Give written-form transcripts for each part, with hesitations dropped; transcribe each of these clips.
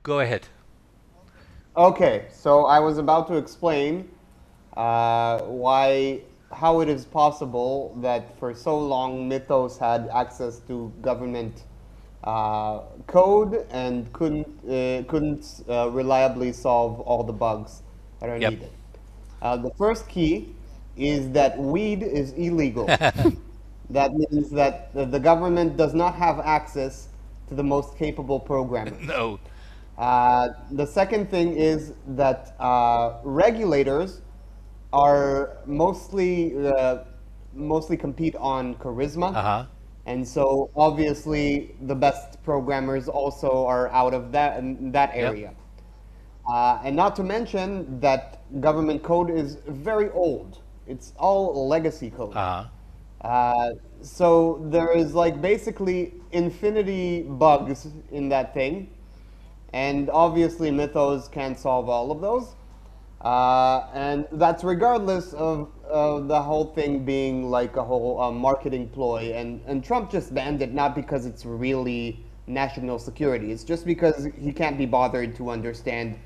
Go ahead. Okay, so I was about to explain how it is possible that for so long Mythos had access to government code and couldn't reliably solve all the bugs that are Yep. needed. The first key is that weed is illegal. That means that the government does not have access to the most capable programmers. No. The second thing is that regulators are mostly compete on charisma, Uh-huh. and so obviously the best programmers also are out of that Yep. area. And not to mention that government code is very old. It's all legacy code. Uh-huh. Uh, so there is like basically infinity bugs in that thing, and obviously Mythos can't solve all of those. And that's regardless of the whole thing being like a whole marketing ploy. And Trump just banned it not because it's really national security. It's just because he can't be bothered to understand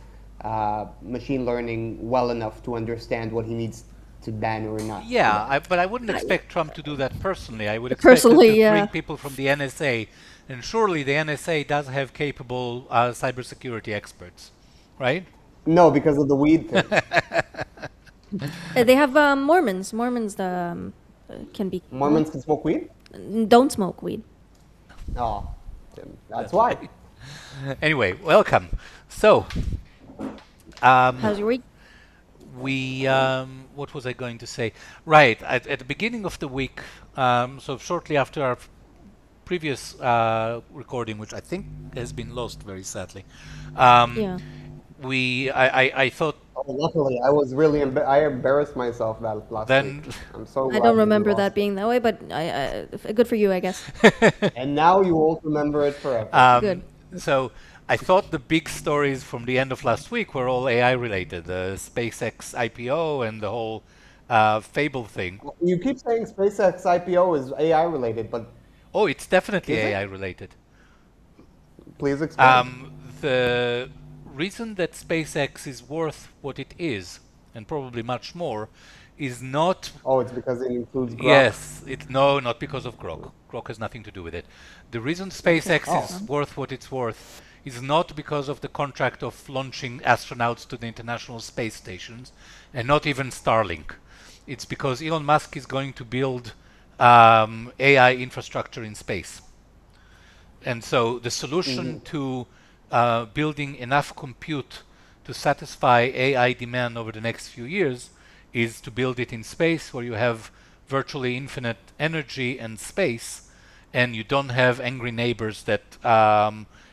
machine learning well enough to understand what he needs to ban or not to Yeah, ban. but I wouldn't I, expect Trump to do that personally. I would expect him to personally, bring people from the NSA, and surely the NSA does have capable cybersecurity experts, right? No, because of the weed thing. they have Mormons. Mormons can be well, Mormons can smoke weed? don't smoke weed. Oh, that's That's why. right. Anyway, welcome. So, um, How's your week? what was I going to say? Right, at the beginning of the week, so shortly after our previous recording, which I think has been lost very sadly, um, Yeah, I thought Oh, luckily, I embarrassed myself that last week. then. I'm so I don't glad that you remember that lost it. being that way, but good for you, I guess. And now you won't remember it forever. Good. So I thought the big stories from the end of last week were all AI related, the SpaceX IPO and the whole Fable thing. You keep saying SpaceX IPO is AI related, but Oh, it's definitely is AI it? related. Please explain. The reason that SpaceX is worth what it is, and probably much more, is not. Oh, it's because it includes Grok. Yes, no, not because of Grok. Grok has nothing to do with it. The reason SpaceX Oh, is worth what it's worth is not because of the contract of launching astronauts to the international space stations, and not even Starlink. It's because Elon Musk is going to build AI infrastructure in space. And so the solution mhm. to building enough compute to satisfy AI demand over the next few years is to build it in space where you have virtually infinite energy and space, and you don't have angry neighbors that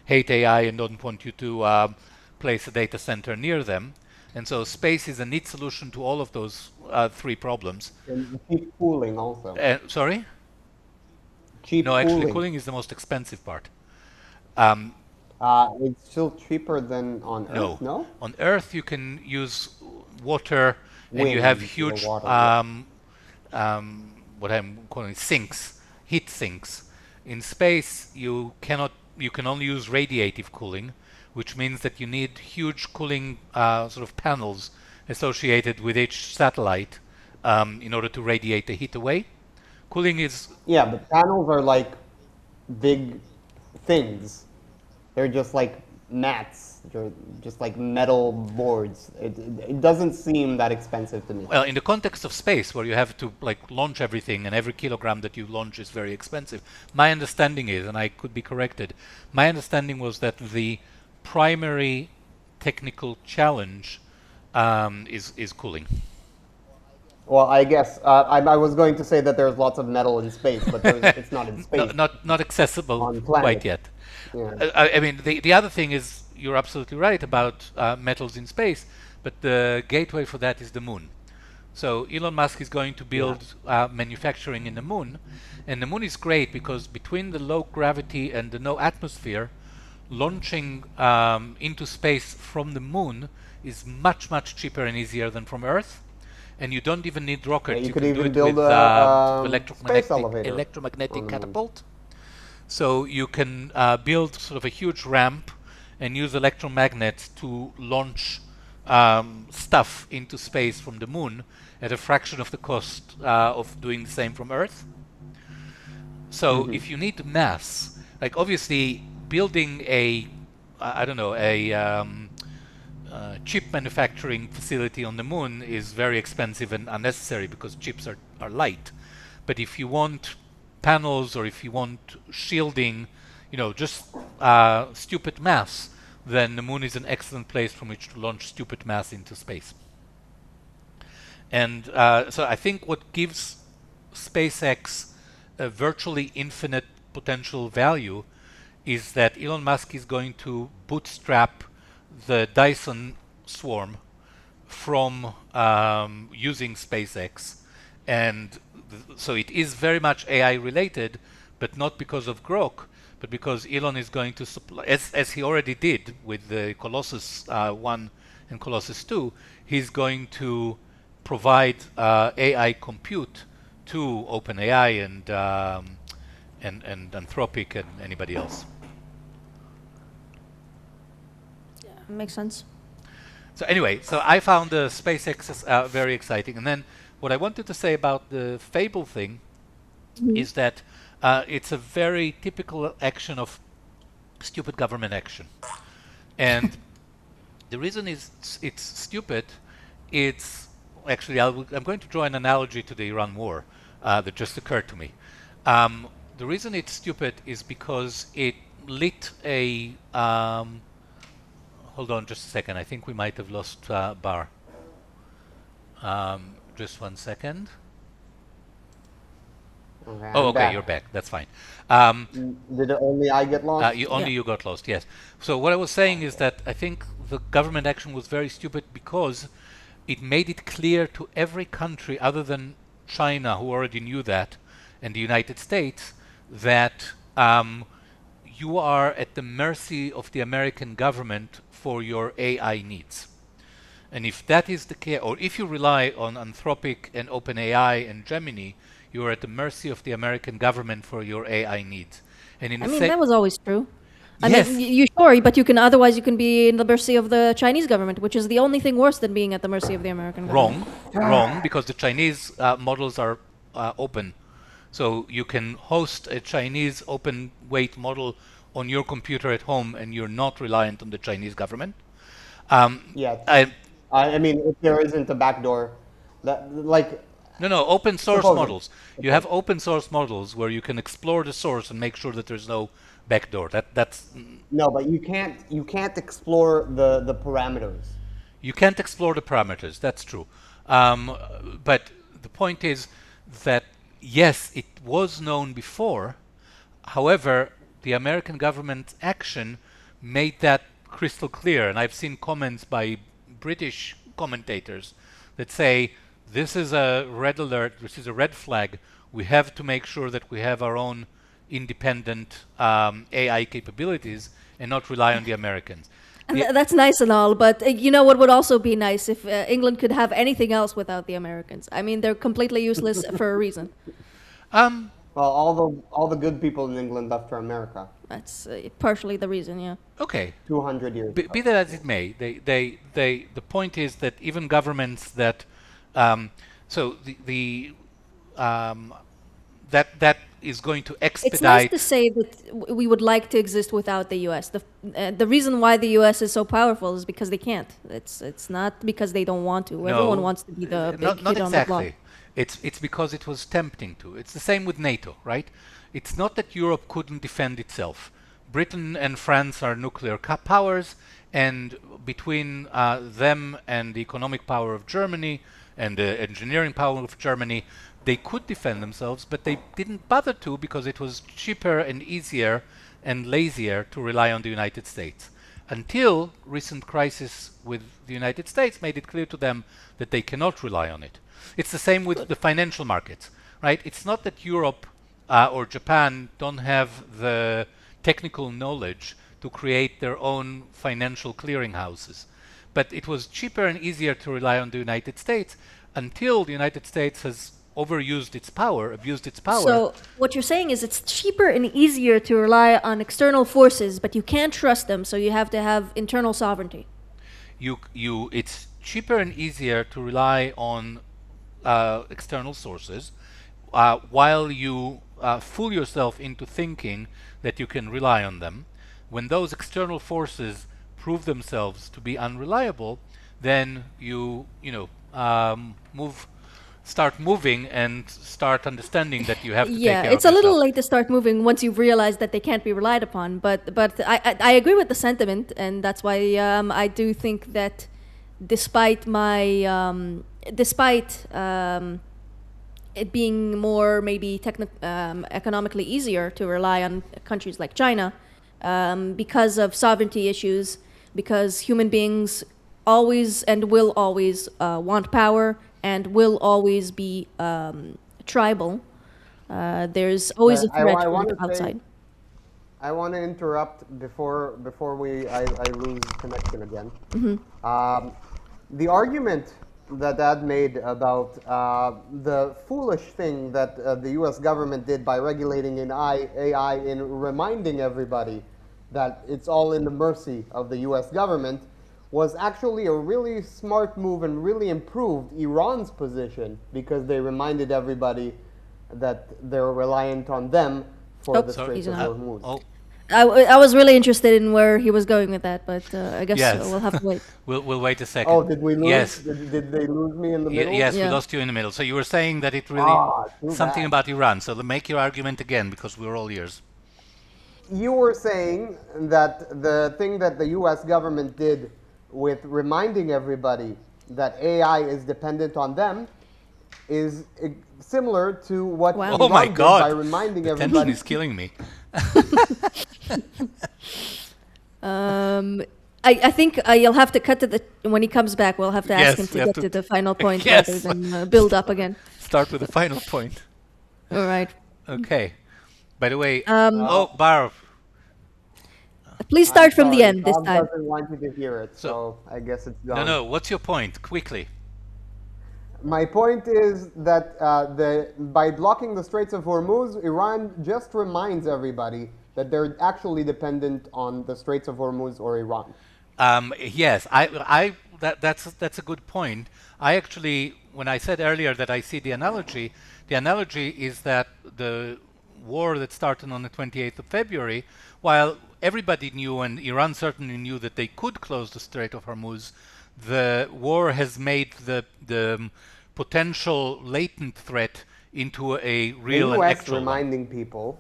hate AI and don't want you to place a data center near them. And so space is a neat solution to all of those three problems. And cheap cooling also. Sorry? No, Cheap actually, cooling. cooling is the most expensive part. Um, It's still cheaper than on Earth, No. no? On Earth, you can use water and you have Wind, no huge, water, yeah. what I'm calling sinks, heat sinks. In space, you can only use radiative cooling, which means that you need huge cooling sort of panels associated with each satellite in order to radiate the heat away. Cooling is, Yeah, but panels are like big things. They're just like mats. They're just like metal boards. It doesn't seem that expensive to me. well, in the context of space, where you have to like launch everything, and every kilogram that you launch is very expensive. My understanding is, and I could be corrected, my understanding was that the primary technical challenge is cooling. Well, I guess I was going to say that there's lots of metal in space, but it's not in No, space. not accessible On quite planets. yet. Yeah. I mean, the other thing is you're absolutely right about metals in space, but the gateway for that is the moon. So Elon Musk is going to Yeah. build manufacturing in the moon, and the moon is great because between the low gravity and the no atmosphere, launching into space from the moon is much cheaper and easier than from Earth. And you don't even need Yeah, rockets; you you could can do even it build with a sort of space electromagnetic elevator electromagnetic on the moon. catapult. So you can build sort of a huge ramp and use electromagnets to launch stuff into space from the moon at a fraction of the cost of doing the same from Earth. So if you need mass, like obviously building a, I don't know, a chip manufacturing facility on the moon is very expensive and unnecessary because chips are light. But if you want panels or if you want shielding, just stupid mass, then the moon is an excellent place from which to launch stupid mass into space. And so I think what gives SpaceX a virtually infinite potential value is that Elon Musk is going to bootstrap the Dyson swarm from using SpaceX. And so it is very much AI related, but not because of Grok, but because Elon is going to supply, as he already did with the Colossus 1 and Colossus 2, he's going to provide AI compute to OpenAI and Anthropic and anybody else. Yeah, makes sense. So anyway, so I found the SpaceX very exciting. And then what I wanted to say about the Fable thing is that it's a very typical action of stupid government action. And the reason it's stupid, it's actually, I'm going to draw an analogy to the Iran war that just occurred to me. The reason it's stupid is because it lit a... hold on just a second. I think we might have lost Bar. Just 1 second. Okay, Oh, I'm okay, back. you're back. That's fine. Did only I get lost? Only you got lost, yes. So what I was saying is that I think the government action was very stupid because it made it clear to every country other than China, who already knew that, and the United States, that you are at the mercy of the American government for your AI needs. And if that is the case, or if you rely on Anthropic and OpenAI and Gemini, you are at the mercy of the American government for your AI needs. And in I mean, that was always true. Yes. I mean, you sure, but you can be in the mercy of the Chinese government, which is the only thing worse than being at the mercy of the American government. Wrong, because the Chinese models are open. So you can host a Chinese open weight model on your computer at home and you're not reliant on the Chinese government. Yeah. I, I mean, if there isn't a backdoor, that like No, open source Supposing. models. You have open source models where you can explore the source and make sure that there's no backdoor. That's no, but you can't explore the parameters. You can't explore the parameters. That's true. But the point is that yes, it was known before. However, the American government action made that crystal clear, and I've seen comments by British commentators that say this is a red alert, this is a red flag. We have to make sure that we have our own independent AI capabilities and not rely on the Americans. And that's nice and all, but you know what would also be nice if England could have anything else without the Americans. I mean, they're completely useless for a reason. Well, all the good people in England left for America. That's partially the reason, yeah. Okay. 200 years ago. Be that as it may, the point is that even governments that that is going to expedite. It's nice to say that we would like to exist without the U.S. The reason why the U.S. is so powerful is because they can't. It's not because they don't want to. Everyone wants to be the big not kid on the block. exactly. It's because it was tempting to. It's the same with NATO, right? It's not that Europe couldn't defend itself. Britain and France are nuclear powers, and between them and the economic power of Germany and the engineering power of Germany, they could defend themselves, but they didn't bother to because it was cheaper and easier and lazier to rely on the United States. Until recent crisis with the United States made it clear to them that they cannot rely on it. It's the same with the financial markets, right? It's not that Europe or Japan don't have the technical knowledge to create their own financial clearinghouses. But it was cheaper and easier to rely on the United States until the United States has overused its power, abused its power. So what you're saying is it's cheaper and easier to rely on external forces, but you can't trust them, so you have to have internal sovereignty. It's cheaper and easier to rely on external sources, while you fool yourself into thinking that you can rely on them. When those external forces prove themselves to be unreliable, then start moving and start understanding that you have to take care of Yeah, it's a little yourself. late to start moving once you've realized that they can't be relied upon. But I agree with the sentiment, and that's why I do think that despite it being more maybe economically easier to rely on countries like China, because of sovereignty issues, because human beings always and will always want power and will always be tribal. There's always a threat from the outside. I want to interrupt before I lose connection again. The argument that Dad made about the foolish thing that the U.S. government did by regulating AI in reminding everybody that it's all in the mercy of the U.S. government was actually a really smart move and really improved Iran's position, because they reminded everybody that they're reliant on them for the Strait of Hormuz. I was really interested in where he was going with that, but I guess we'll have to wait. We'll wait a second. Oh, did we lose? Yes. Did they lose me in the middle? Yes, we Yeah. lost you in the middle. So you were saying that it really something bad. about Iran. So make your argument again, because we're all ears. You were saying that the thing that the U.S. government did with reminding everybody that AI is dependent on them is similar to what Wow. Iran Oh my did God! by reminding The tension everybody. is killing me. I think you'll have to cut to when he comes back. We'll have to ask Yes, him we to have get to- to the final point Yes. rather than build up again. Start with the final point. All right. Okay. By the way, Um, Bar. Please I'm start from the sorry, end this Tom time. doesn't want you to hear it, so I guess it's done. No. What's your point? Quickly. My point is that by blocking the Straits of Hormuz, Iran just reminds everybody that they're actually dependent on the Straits of Hormuz or Iran. Yes, that's a good point. I actually, when I said earlier that I see the analogy is that the war that started on the 28th of February, while everybody knew and Iran certainly knew that they could close the Strait of Hormuz, the war has made the potential latent threat into a real The and U.S. actual one. reminding people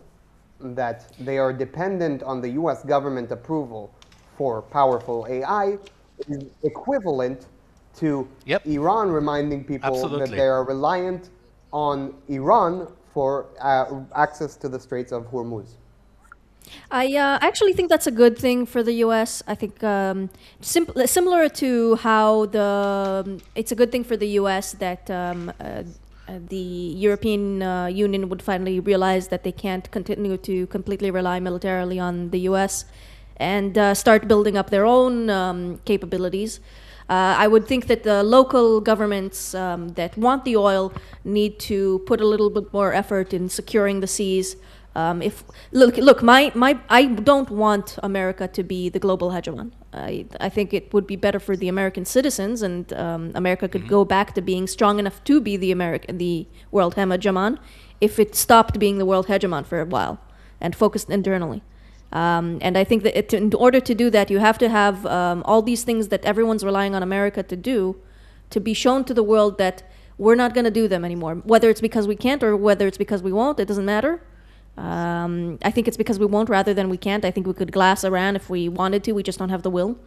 that they are dependent on the U.S. government approval for powerful AI is equivalent to Yep. Iran reminding people that Absolutely. they are reliant on Iran for access to the Straits of Hormuz. I actually think that's a good thing for the U.S. I think similar to how it's a good thing for the U.S. that the European Union would finally realize that they can't continue to completely rely militarily on the U.S. and start building up their own capabilities. I would think that the local governments that want the oil need to put a little bit more effort in securing the seas. I don't want America to be the global hegemon. I think it would be better for the American citizens, and America could go back to being strong enough to be the world hegemon if it stopped being the world hegemon for a while and focused internally. And I think that in order to do that, you have to have all these things that everyone's relying on America to do, to be shown to the world that we're not going to do them anymore. Whether it's because we can't or whether it's because we won't, it doesn't matter. I think it's because we won't rather than we can't. I think we could glass Iran if we wanted to. We just don't have the will.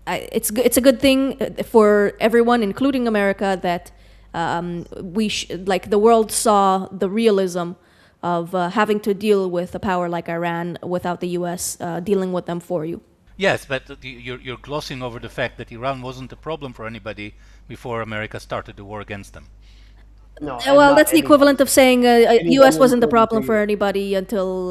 It's a good thing for everyone, including America, that the world saw the realism of having to deal with a power like Iran without the U.S. Dealing with them for you. Yes, but you're glossing over the fact that Iran wasn't a problem for anybody before America started the war against them. No, Well, that's the equivalent of saying U.S. wasn't the including problem the- for anybody until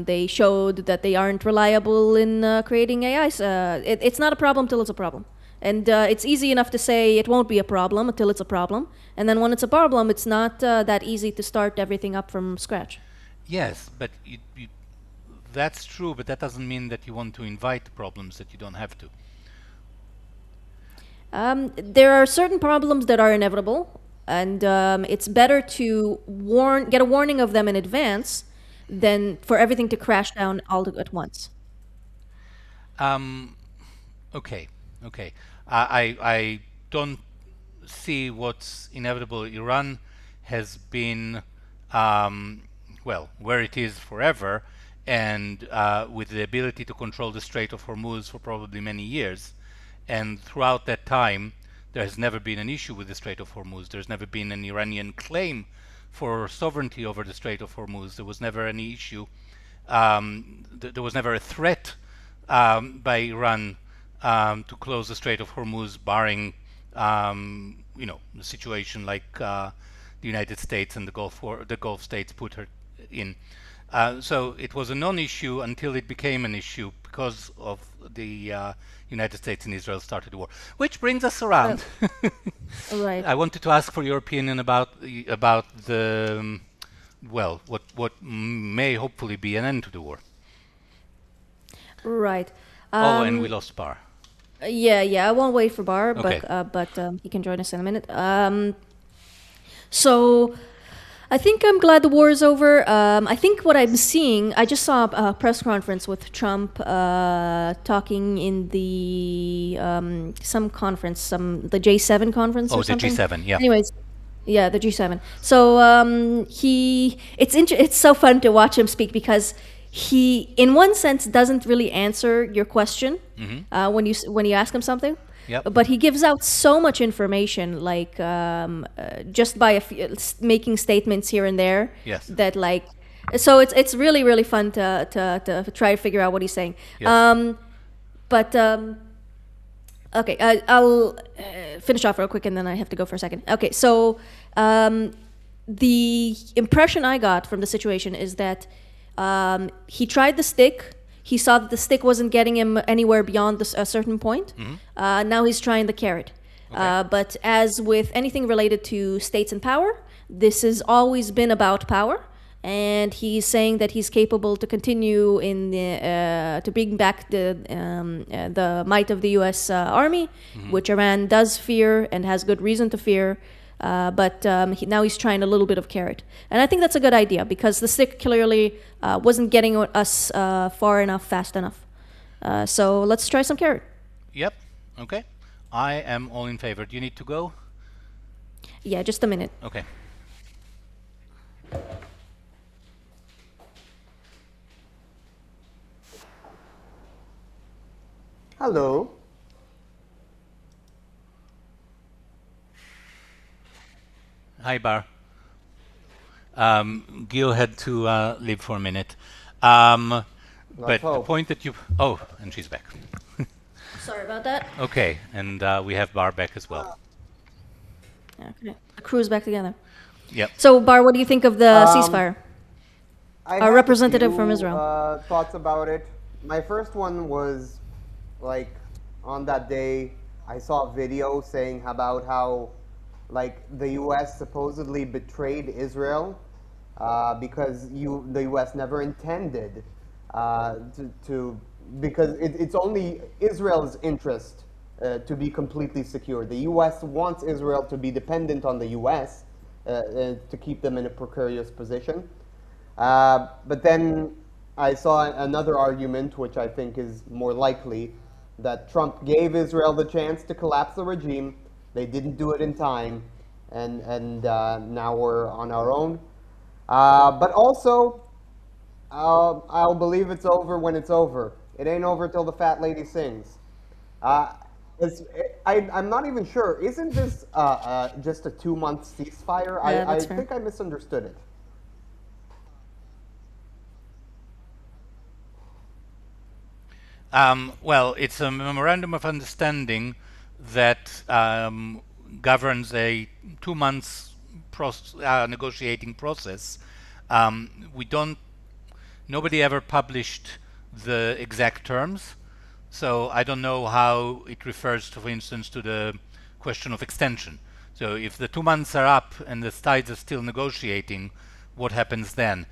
they showed that they aren't reliable in creating AIs. It's not a problem till it's a problem. And it's easy enough to say it won't be a problem until it's a problem. And then when it's a problem, it's not that easy to start everything up from scratch. Yes, but that's true, but that doesn't mean that you want to invite problems that you don't have to. There are certain problems that are inevitable, and it's better to get a warning of them in advance than for everything to crash down all at once. Okay, okay. I don't see what's inevitable. Iran has been, well, where it is forever, and with the ability to control the Strait of Hormuz for probably many years. And throughout that time, there has never been an issue with the Strait of Hormuz. There's never been an Iranian claim for sovereignty over the Strait of Hormuz. There was never any issue. There was never a threat by Iran to close the Strait of Hormuz, barring the situation like the United States and the Gulf states put her in. So it was a non-issue until it became an issue because of the United States and Israel started the war. Which brings us around. Right. I wanted to ask for your opinion about the what may hopefully be an end to the war. Right. And we lost Bar. Yeah. I won't wait for Bar, Okay. but he can join us in a minute. So I think I'm glad the war is over. I think what I'm seeing, I just saw a press conference with Trump talking in the some conference, the J7 conference or something. Oh, the G7, yeah. Anyways, yeah, the G7. So it's so fun to watch him speak because he, in one sense, doesn't really answer your question when you ask him something. Yep. But he gives out so much information, like just by making statements here and there. Yes. That so it's really really fun to try to figure out what he's saying. Yes. Okay, I'll finish off real quick and then I have to go for a second. Okay, so the impression I got from the situation is that he tried the stick. He saw that the stick wasn't getting him anywhere beyond a certain point. Now he's trying the carrot. Okay. But as with anything related to states and power, this has always been about power. And he's saying that he's capable to continue to bring back the might of the U.S. Army, which Iran does fear and has good reason to fear. But now he's trying a little bit of carrot. And I think that's a good idea because the stick clearly wasn't getting us far enough, fast enough. So let's try some carrot. Yep. Okay. I am all in favor. Do you need to go? Yeah, just a minute. Okay. Hello. Hi, Bar. Gil had to leave for a minute. But the hope. point that you... Oh, and she's back. Sorry about that. Okay, and we have Bar back as well. Okay. The crew's back together. Yep. So, Bar, what do you think of the ceasefire? I A have representative few, from Israel. Thoughts about it. My first one was like on that day I saw a video saying about how like the U.S. supposedly betrayed Israel because the U.S. never intended because it's only Israel's interest to be completely secure. The U.S. wants Israel to be dependent on the U.S. To keep them in a precarious position. But then I saw another argument, which I think is more likely, that Trump gave Israel the chance to collapse the regime. They didn't do it in time, and now we're on our own. But also, I'll believe it's over when it's over. It ain't over till the fat lady sings. I'm not even sure. Isn't this just a 2-month ceasefire? Yeah, I that's fair. think I misunderstood it. Well, it's a memorandum of understanding that governs a 2 months negotiating process. Nobody ever published the exact terms. So I don't know how it refers to, for instance, to the question of extension. So if the 2 months are up and the sides are still negotiating, what happens then?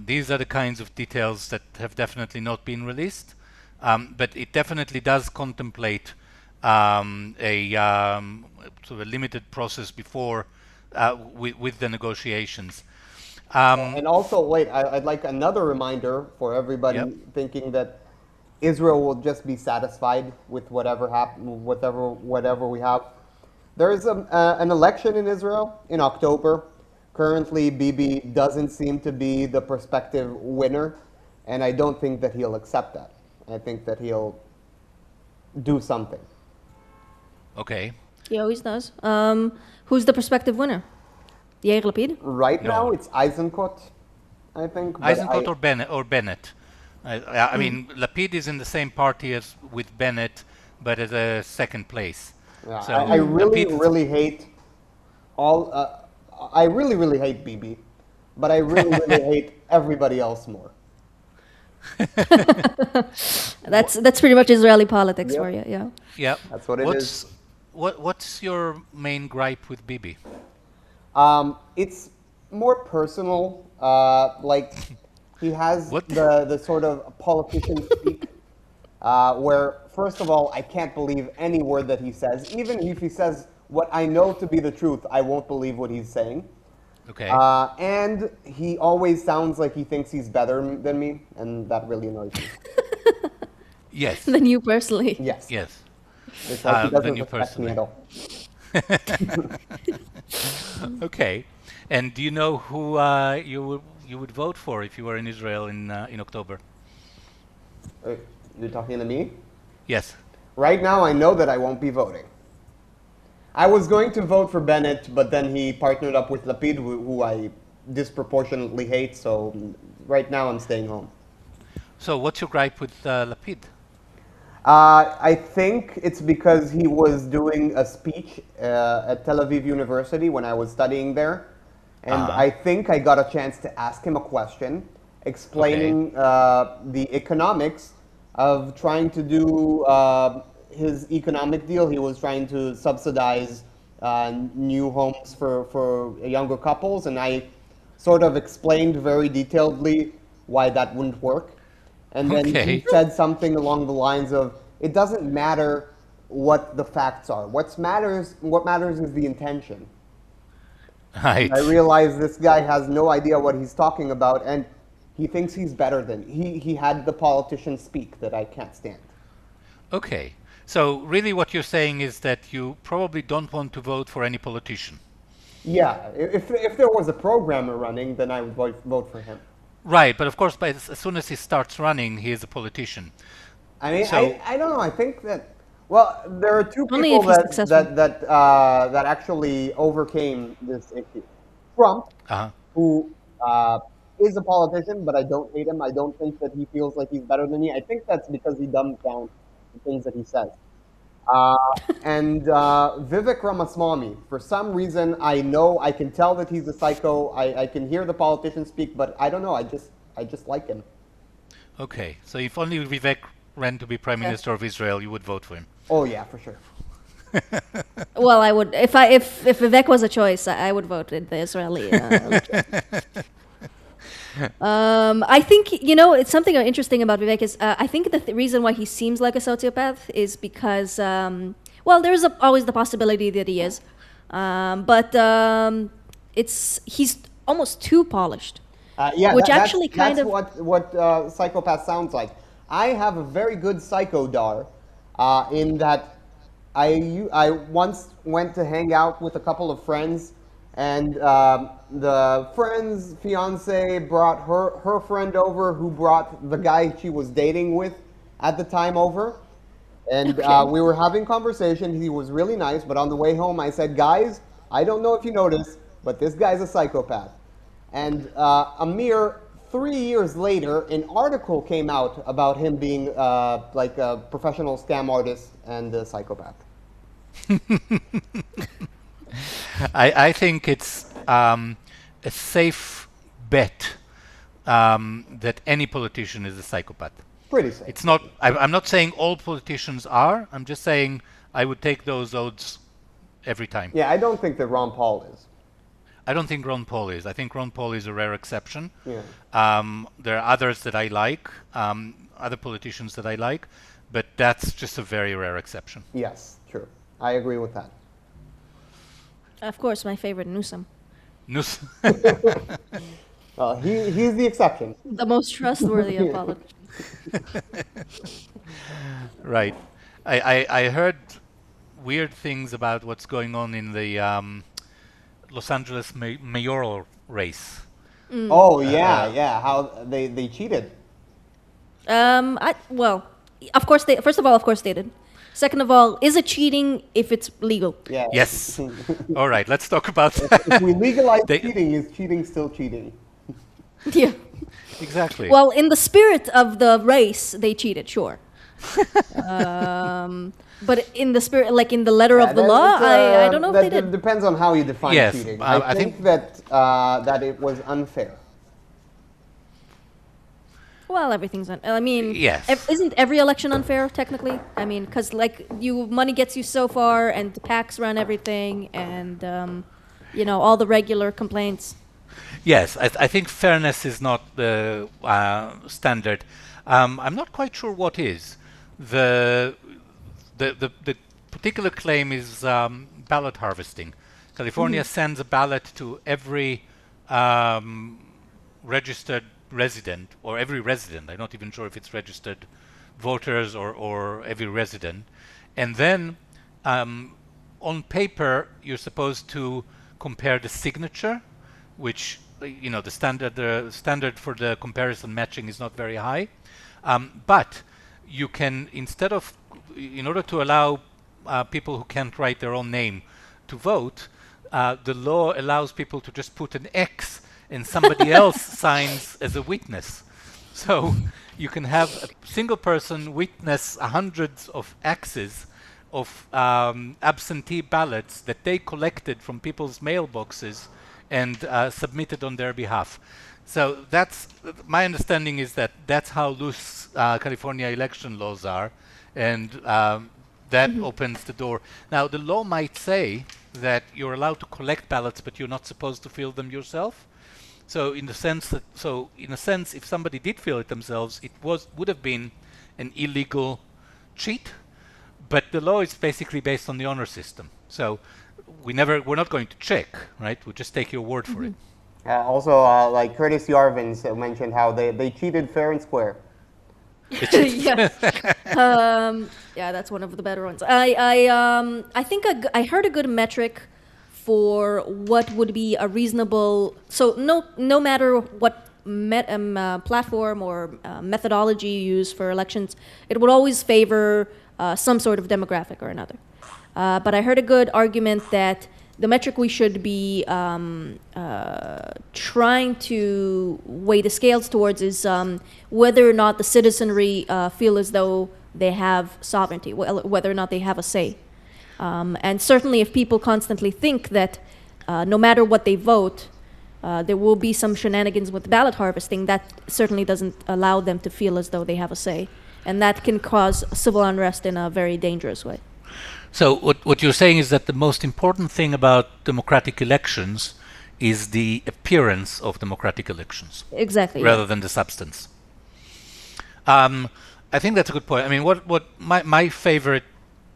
These are the kinds of details that have definitely not been released, but it definitely does contemplate a sort of a limited process before with the negotiations. And also, wait, I'd like another reminder for Yep. everybody thinking that Israel will just be satisfied with whatever we have. There is an election in Israel in October. Currently, Bibi doesn't seem to be the prospective winner, and I don't think that he'll accept that. I think that he'll do something. Okay. He always does. Who's the prospective winner? Yair Lapid? Right No. now, it's Eisenkot, I think. But Eisenkot or Bennett? I mean, Lapid is in the same party as with Bennett, but at a second place. yeah, So I really, Lapid, really hate all. I really, really hate Bibi, but I really, really hate everybody else more. That's pretty much Israeli politics Yep. for you. Yeah. yeah. That's what it is. What's your main gripe with Bibi? It's more personal. Like he has What? the sort of politician speak, where first of all, I can't believe any word that he says. Even if he says what I know to be the truth, I won't believe what he's saying. Okay. And he always sounds like he thinks he's better than me, and that really annoys me. Yes. Than you personally. Yes, Yes. it's like he Than doesn't you respect me personally. at all. Okay. And do you know who you would vote for if you were in Israel in October? You're talking to me? Yes. Right now, I know that I won't be voting. I was going to vote for Bennett, but then he partnered up with Lapid, who I disproportionately hate. So right now, I'm staying home. So what's your gripe with Lapid? I think it's because he was doing a speech at Tel Aviv University when I was studying there. And Uh-huh. I think I got a chance to ask him a question explaining the economics of trying to do his economic deal. He was trying to subsidize new homes for younger couples. And I sort of explained very detailedly why that wouldn't work. And then he Okay. said something along the lines of, "It doesn't matter what the facts are. What matters is the intention." Right. I realized this guy has no idea what he's talking about, and he thinks he's better than he had the politician speak that I can't stand. Okay. So really what you're saying is that you probably don't want to vote for any politician. Yeah, if there was a programmer running, then I would vote for him. Right, but of course, as soon as he starts running, he is a politician. I mean, So, I don't know. I think that well, there are two Only people if he's that successful. that actually overcame this issue. Trump, uh who is a politician, but I don't hate him. I don't think that he feels like he's better than me. I think that's because he dumbs down the things that he says. Uh, and Vivek Ramaswamy, for some reason, I can tell that he's a psycho. I can hear the politician speak, but I don't know. I just like him. okay. So if only Vivek ran to be prime Yeah. minister of Israel, you would vote for him. Oh yeah, for sure. Well, I would if Vivek was a choice, I would vote with the Israeli. I think it's something interesting about Vivek is I think the reason why he seems like a sociopath is because well, there's always the possibility that he is, but he's almost too polished, Yeah, which that's, actually kind that's of what psychopath sounds like. I have a very good psychodar, in that I once went to hang out with a couple of friends, and the friend's fiance brought her friend over, who brought the guy she was dating with at the time over. And Okay. we were having conversation. He was really nice, but on the way home, I said, "Guys, I don't know if you noticed, but this guy's a psychopath." And a mere 3 years later, an article came out about him being like a professional scam artist and a psychopath. I think it's a safe bet that any politician is a psychopath. pretty safe. It's not. I'm not saying all politicians are. I'm just saying I would take those odds every time. Yeah, I don't think that Ron Paul is. I don't think Ron Paul is. I think Ron Paul is a rare exception. Yeah. There are others that I like, other politicians that I like, but that's just a very rare exception. Yes, true. I agree with that. Of course, my favorite, Newsom. Nus- He's the exception. The most trustworthy of politicians. Right. I heard weird things about what's going on in the Los Angeles mayoral race. Oh yeah. How they cheated. Well, of course they. First of all, of course they did. Second of all, is it cheating if it's legal? Yeah. Yes. All right, let's talk about that. If we legalize They- cheating, is cheating still cheating? Yeah. Exactly. Well, in the spirit of the race, they cheated, sure. But in the spirit, like in the letter of the law, I don't know if they did. Depends on how you define Yes, cheating. I think think- that it was unfair. Well, everything's I mean, Yes. Isn't every election unfair technically? I mean, because like money gets you so far, and the PACs run everything, and all the regular complaints. Yes, I think fairness is not the standard. I'm not quite sure what is. The particular claim is ballot harvesting. California sends a ballot to every registered resident, or every resident. I'm not even sure if it's registered voters or every resident. And then on paper, you're supposed to compare the signature, which the standard for the comparison matching is not very high. But you can, in order to allow people who can't write their own name to vote, the law allows people to just put an X and somebody else signs as a witness. So you can have a single person witness hundreds of X's of absentee ballots that they collected from people's mailboxes and submitted on their behalf. So that's my understanding is that that's how loose California election laws are, and that opens the door. Now the law might say that you're allowed to collect ballots, but you're not supposed to fill them yourself. So in a sense, if somebody did fill it themselves, it would have been an illegal cheat. But the law is basically based on the honor system. So we're not going to check, right? We'll just take your word for it. Also, like Curtis Yarvin mentioned how they cheated fair and square. Yeah. Yeah, that's one of the better ones. I think I heard a good metric for what would be a reasonable. So no matter what platform or methodology you use for elections, it would always favor some sort of demographic or another. But I heard a good argument that the metric we should be trying to weigh the scales towards is whether or not the citizenry feel as though they have sovereignty, whether or not they have a say. And certainly if people constantly think that no matter what they vote, there will be some shenanigans with ballot harvesting, that certainly doesn't allow them to feel as though they have a say. And that can cause civil unrest in a very dangerous way. So what you're saying is that the most important thing about democratic elections is the appearance of democratic elections. Exactly. Rather than the substance. I think that's a good point. I mean, what my favorite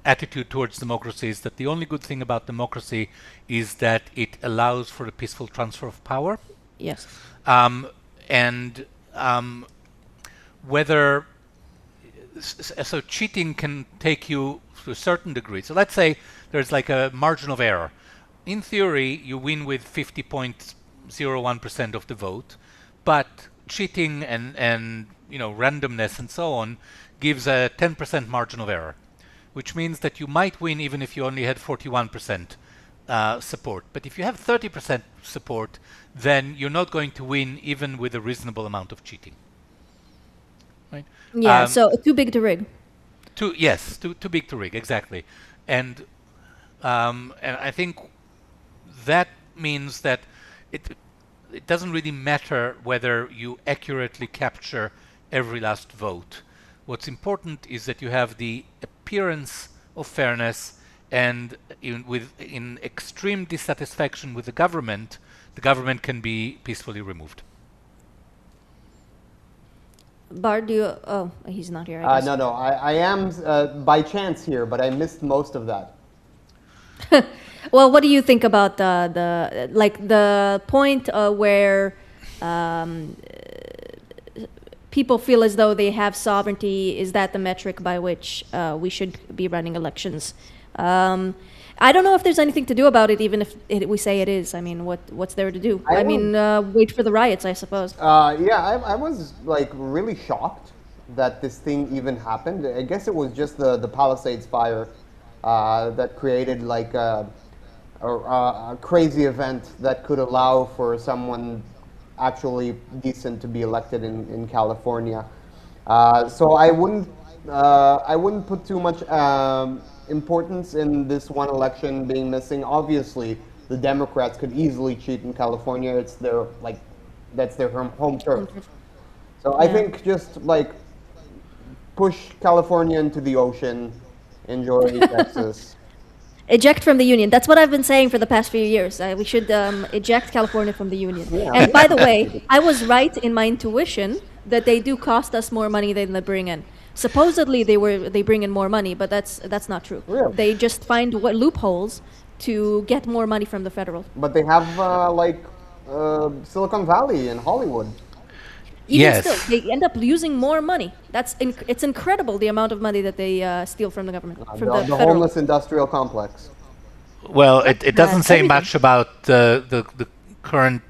attitude towards democracy is that the only good thing about democracy is that it allows for the peaceful transfer of power. Yes. And whether so cheating can take you to a certain degree. So let's say there's like a margin of error. In theory, you win with 50.01% of the vote, but cheating and randomness and so on gives a 10% margin of error, which means that you might win even if you only had 41% support. But if you have 30% support, then you're not going to win even with a reasonable amount of cheating. Right? Yeah, so too big to rig. Too big to rig, exactly. And I think that means that it doesn't really matter whether you accurately capture every last vote. What's important is that you have the appearance of fairness, and in extreme dissatisfaction with the government can be peacefully removed. Bar, do you? Oh, he's not here. I guess. No, I am by chance here, but I missed most of that. Well, what do you think about the point where people feel as though they have sovereignty? Is that the metric by which we should be running elections? I don't know if there's anything to do about it, even if we say it is. I mean, what's there to do? Wait for the riots, I suppose. Yeah, I was like really shocked that this thing even happened. I guess it was just the Palisades fire that created like a crazy event that could allow for someone actually decent to be elected in California. So I wouldn't put too much importance in this one election being missing. Obviously, the Democrats could easily cheat in California. It's their that's their home turf. So I think just like push California into the ocean, enjoy Texas. Eject from the union. That's what I've been saying for the past few years. We should eject California from the union. Yeah. And by the way, I was right in my intuition that they do cost us more money than they bring in. Supposedly they bring in more money, but that's not true. Really? They just find loopholes to get more money from the federal. But they have Silicon Valley and Hollywood. Even Yes. still, they end up using more money. It's incredible the amount of money that they steal from the government, from The federal. homeless industrial complex. Well, it doesn't say everything. much about the current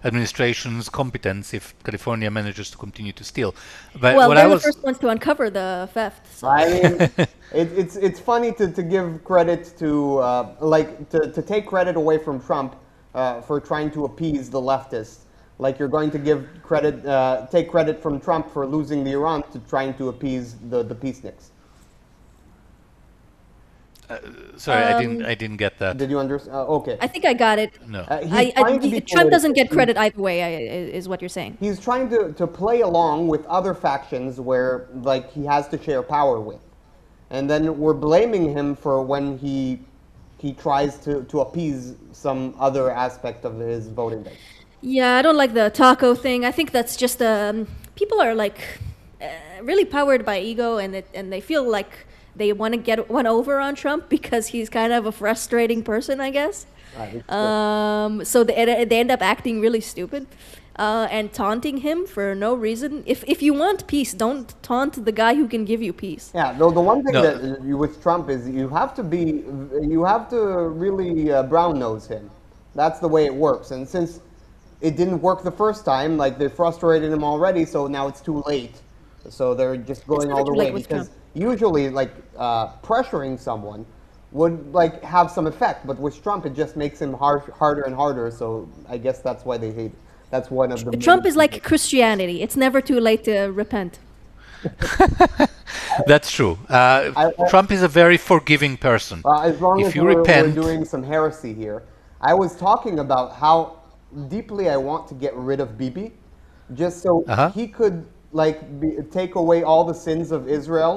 administration's competence if California manages to continue to steal. But Well, what they're I the was first ones to uncover the theft. So. I mean, it's funny to give credit to to take credit away from Trump for trying to appease the leftists. Like you're going to take credit from Trump for losing the Iran to trying to appease the peaceniks. sorry, I didn't get that. Did you understand? Okay. I think I got it. No. He's trying to be Trump doesn't political. get credit either way, is what you're saying. He's trying to play along with other factions where like he has to share power with, and then we're blaming him for when he tries to appease some other aspect of his voting base. Yeah, I don't like the taco thing. I think that's just people are like really powered by ego, and they feel like they want to get one over on Trump because he's kind of a frustrating person, I guess. Right. So they end up acting really stupid and taunting him for no reason. If you want peace, don't taunt the guy who can give you peace. Yeah, though the one thing No. that with Trump is you have to really brown nose him. That's the way it works. And since it didn't work the first time, like they frustrated him already, so now it's too late. So they're just going never all the too way late with because Trump. usually like pressuring someone would like have some effect, but with Trump it just makes him harder and harder. So I guess that's why they hate. That's one of the. Trump is like Christianity. It's never too late to repent. That's true. Trump is a very forgiving person. As long If as you we're repent, doing some heresy here, I was talking about how deeply I want to get rid of Bibi, just so he could like take away all the sins of Israel,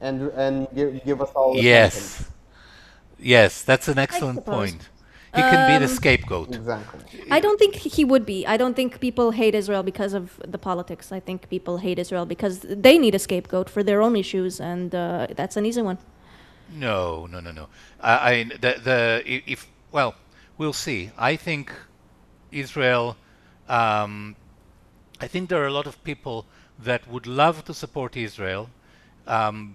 and give us all. yes, yes, that's an excellent suppose. point. He can be the scapegoat. Exactly. I don't think he would be. I don't think people hate Israel because of the politics. I think people hate Israel because they need a scapegoat for their own issues, and that's an easy one. No. Well, we'll see. I think Israel. I think there are a lot of people that would love to support Israel.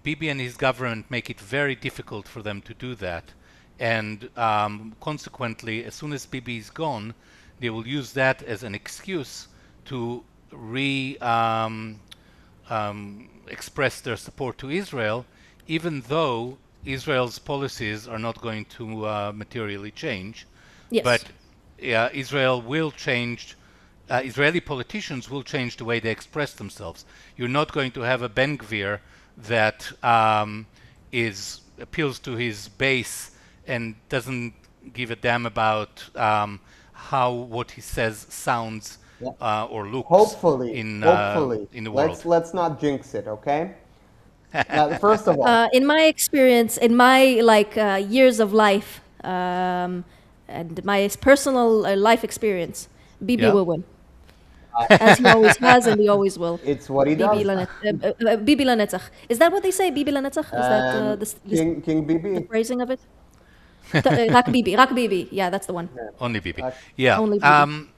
Bibi and his government make it very difficult for them to do that, and consequently, as soon as Bibi is gone, they will use that as an excuse to express their support to Israel, even though Israel's policies are not going to materially change. Yes. But Israel will change. Israeli politicians will change the way they express themselves. You're not going to have a Ben Gvir that appeals to his base and doesn't give a damn about how what he says sounds or looks Hopefully, in the world. let's not jinx it, okay? First of all, In my experience, in my years of life, and my personal life experience, Bibi Yeah. will win, as he always has and he always will. it's what he Bibi does. Bibi Lanetzach. Is that what they say? Bibi Lanetzach? Is that King the Bibi. phrasing of it? Rak Bibi. Yeah, that's the one. Only Bibi. Yeah. Only Bibi.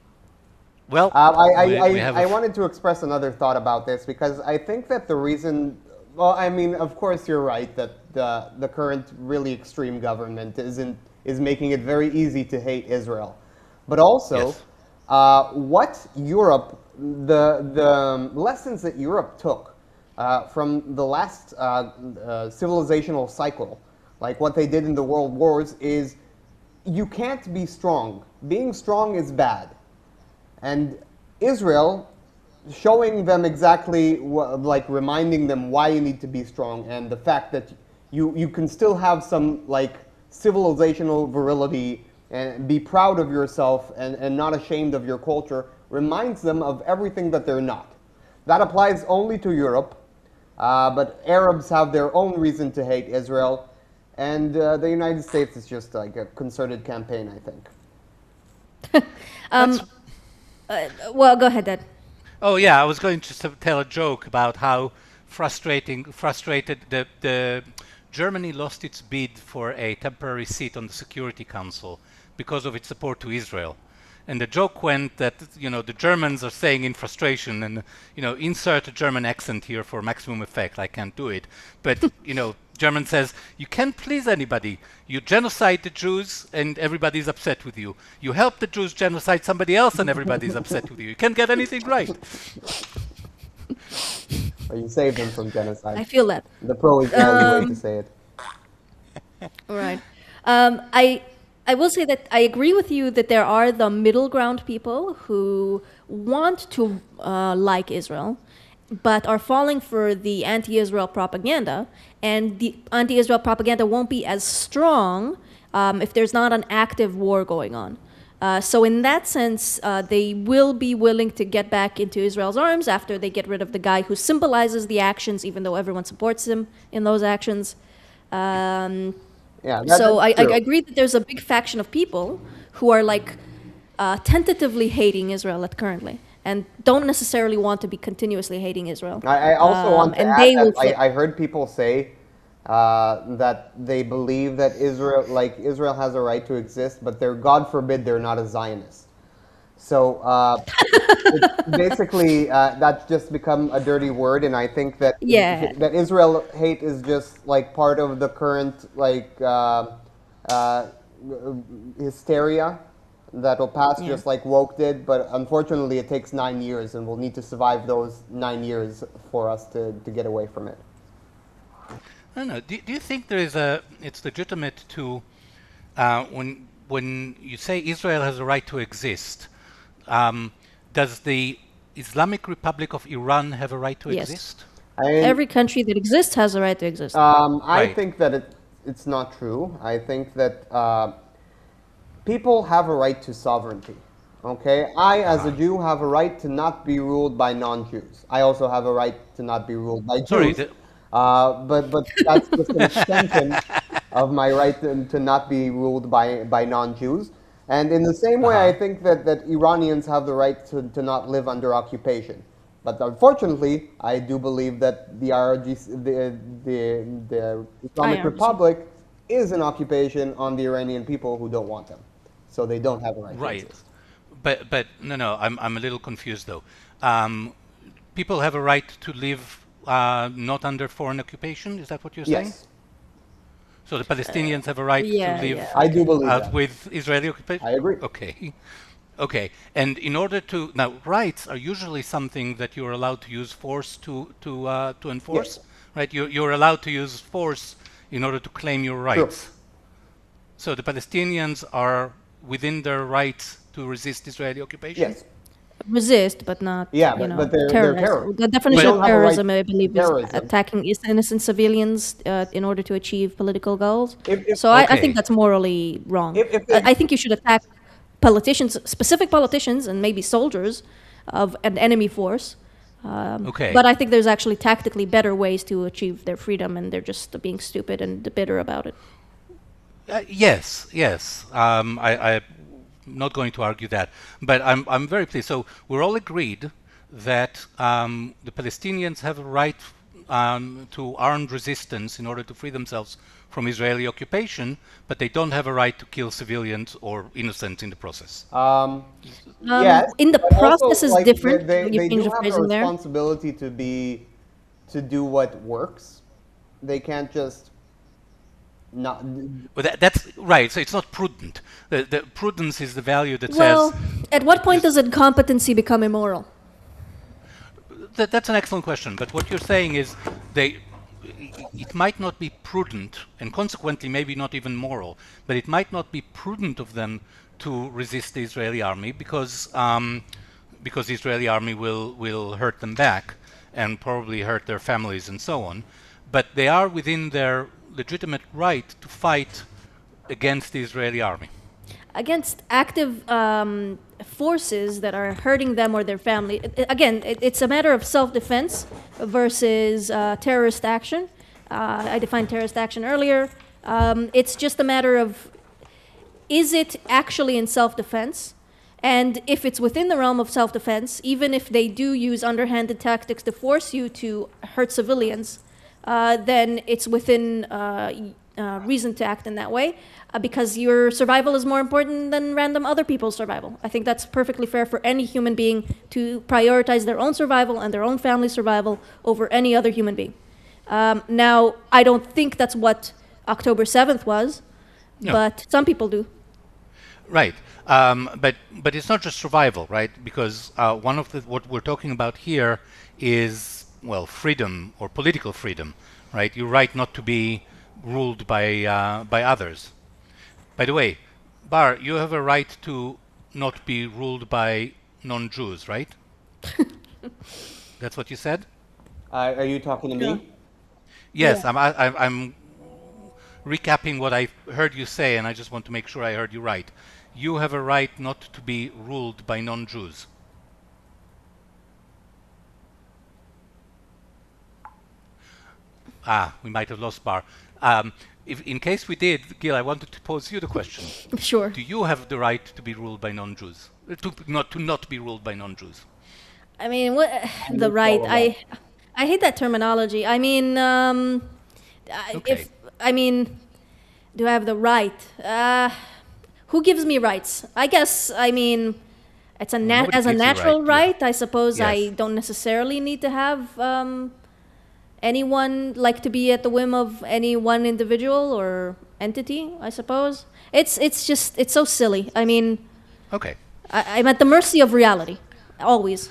Well, we have I wanted to express another thought about this because I think that the reason, well, I mean, of course you're right that the current really extreme government is making it very easy to hate Israel, but also Yes. what Europe, the lessons that Europe took from the last civilizational cycle, like what they did in the world wars, is you can't be strong. Being strong is bad. And Israel showing them exactly, like reminding them why you need to be strong and the fact that you can still have some like civilizational virility and be proud of yourself and not ashamed of your culture, reminds them of everything that they're not. That applies only to Europe, but Arabs have their own reason to hate Israel, and the United States is just like a concerted campaign, I think. Well, go ahead, Dad. Oh yeah, I was going to tell a joke about how frustrated the Germany lost its bid for a temporary seat on the Security Council because of its support to Israel. And the joke went that the Germans are saying in frustration, and insert a German accent here for maximum effect. I can't do it, but German says, you can't please anybody. You genocide the Jews and everybody's upset with you. You help the Jews genocide somebody else and everybody's upset with you. You can't get anything right. Or you save them from genocide. I feel that. The pro is the only way to say it. All right. I will say that I agree with you that there are the middle ground people who want to like Israel, but are falling for the anti-Israel propaganda, and the anti-Israel propaganda won't be as strong if there's not an active war going on. So in that sense, they will be willing to get back into Israel's arms after they get rid of the guy who symbolizes the actions, even though everyone supports him in those actions. Yeah, So I true. agree that there's a big faction of people who are tentatively hating Israel currently, and don't necessarily want to be continuously hating Israel. I also want to and add they that will flip. I heard people say that they believe that Israel has a right to exist, but God forbid they're not a Zionist. So basically, that's just become a dirty word, and I think that Yeah. that Israel hate is just like part of the current hysteria that will pass, Yeah. just like woke did. But unfortunately, it takes 9 years, and we'll need to survive those 9 years for us to get away from it. I don't know. Do you think it's legitimate to when you say Israel has a right to exist? Does the Islamic Republic of Iran have a right to Yes. exist? Every country that exists has a right to exist. I Right. think that it's not true. I think that people have a right to sovereignty. Okay, I as a Jew have a right to not be ruled by non-Jews. I also have a right to not be ruled by Sorry, Jews. But that's just an extension of my right to not be ruled by non-Jews. And in the same way, I think that Iranians have the right to not live under occupation. But unfortunately, I do believe that the Islamic IRGC. Republic is an occupation on the Iranian people who don't want them. So they don't have a right to right. exist. But no, I'm a little confused though. People have a right to live not under foreign occupation. Is that what you're saying? Yes, So the Palestinians have a right yeah, to live yeah. I do believe that. with Israeli occupation? I agree. Okay. Okay. And in order to now, rights are usually something that you're allowed to use force to enforce, Yes. right? You're allowed to use force in order to claim your rights. So the Palestinians are within their rights to resist Israeli occupation. Yes. Resist, but not, Yeah, but they're terrorize. terrorists. The definition don't of have a right terrorism, to I believe, is terrorism. attacking innocent civilians in order to achieve political goals. If- So I Okay. think that's morally wrong. If they- I think you should attack politicians, specific politicians, and maybe soldiers, of an enemy force. Okay. But I think there's actually tactically better ways to achieve their freedom, and they're just being stupid and bitter about it. Yes, yes. I'm not going to argue that, but I'm very pleased. So we're all agreed that the Palestinians have a right to armed resistance in order to free themselves from Israeli occupation, but they don't have a right to kill civilians or innocents in the process. Yes, in the but also, process is like, different. They You change do the have a phrasing there. responsibility to do what works. They can't just not. But that's right. So it's not prudent. The prudence is the value that Well, says at what point does incompetency become immoral? that's an excellent question. But what you're saying is it might not be prudent, and consequently maybe not even moral, but it might not be prudent of them to resist the Israeli army because the Israeli army will hurt them back and probably hurt their families and so on. But they are within their legitimate right to fight against the Israeli army. Against active forces that are hurting them or their family. It's a matter of self-defense versus terrorist action. I defined terrorist action earlier. It's just a matter of, is it actually in self-defense? And if it's within the realm of self-defense, even if they do use underhanded tactics to force you to hurt civilians, then it's within reason to act in that way, because your survival is more important than random other people's survival. I think that's perfectly fair for any human being to prioritize their own survival and their own family's survival over any other human being. Now, I don't think that's what October 7th was, No. but some people do. Right, but it's not just survival, right? Because one of what we're talking about here is, well, freedom or political freedom, right? Your right not to be ruled by others. By the way, Bar, you have a right to not be ruled by non-Jews, right? That's what you said? Are you talking to Yeah. me? Yes, Yeah. I'm recapping what I heard you say, and I just want to make sure I heard you right. You have a right not to be ruled by non-Jews. We might have lost Bar. If in case we did, Gil, I wanted to pose you the question. Sure. Do you have the right to be ruled by non-Jews? To not be ruled by non-Jews? I mean, what the look right? all I hate that terminology. I mean, Okay. do I have the right? Who gives me rights? I guess. I mean, it's Nobody as a gives you natural right, right. I suppose I Yes. don't necessarily need to have anyone like to be at the whim of any one individual or entity. I suppose it's so silly. I mean, Okay. I'm at the mercy of reality, always.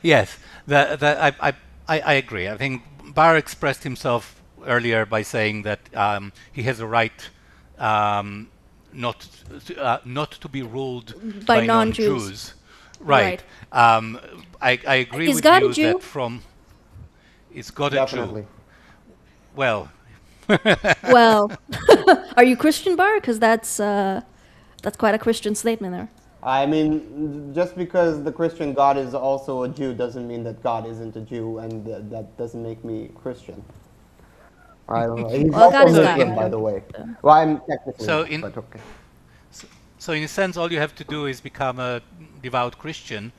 Yes, I agree. I think Bar expressed himself earlier by saying that he has a right not to be ruled By by non-Jews. non-Jews. Right. I agree Is with God a you Jew? that from is God a Definitely. Jew? Well, Well, are you Christian, Bar? Because that's quite a Christian statement there. I mean, just because the Christian God is also a Jew doesn't mean that God isn't a Jew, and that doesn't make me Christian. I don't know. He's Well, God also is Muslim, God. by the way. Well, I'm technically So not, but okay. so in a sense, all you have to do is become a devout Christian,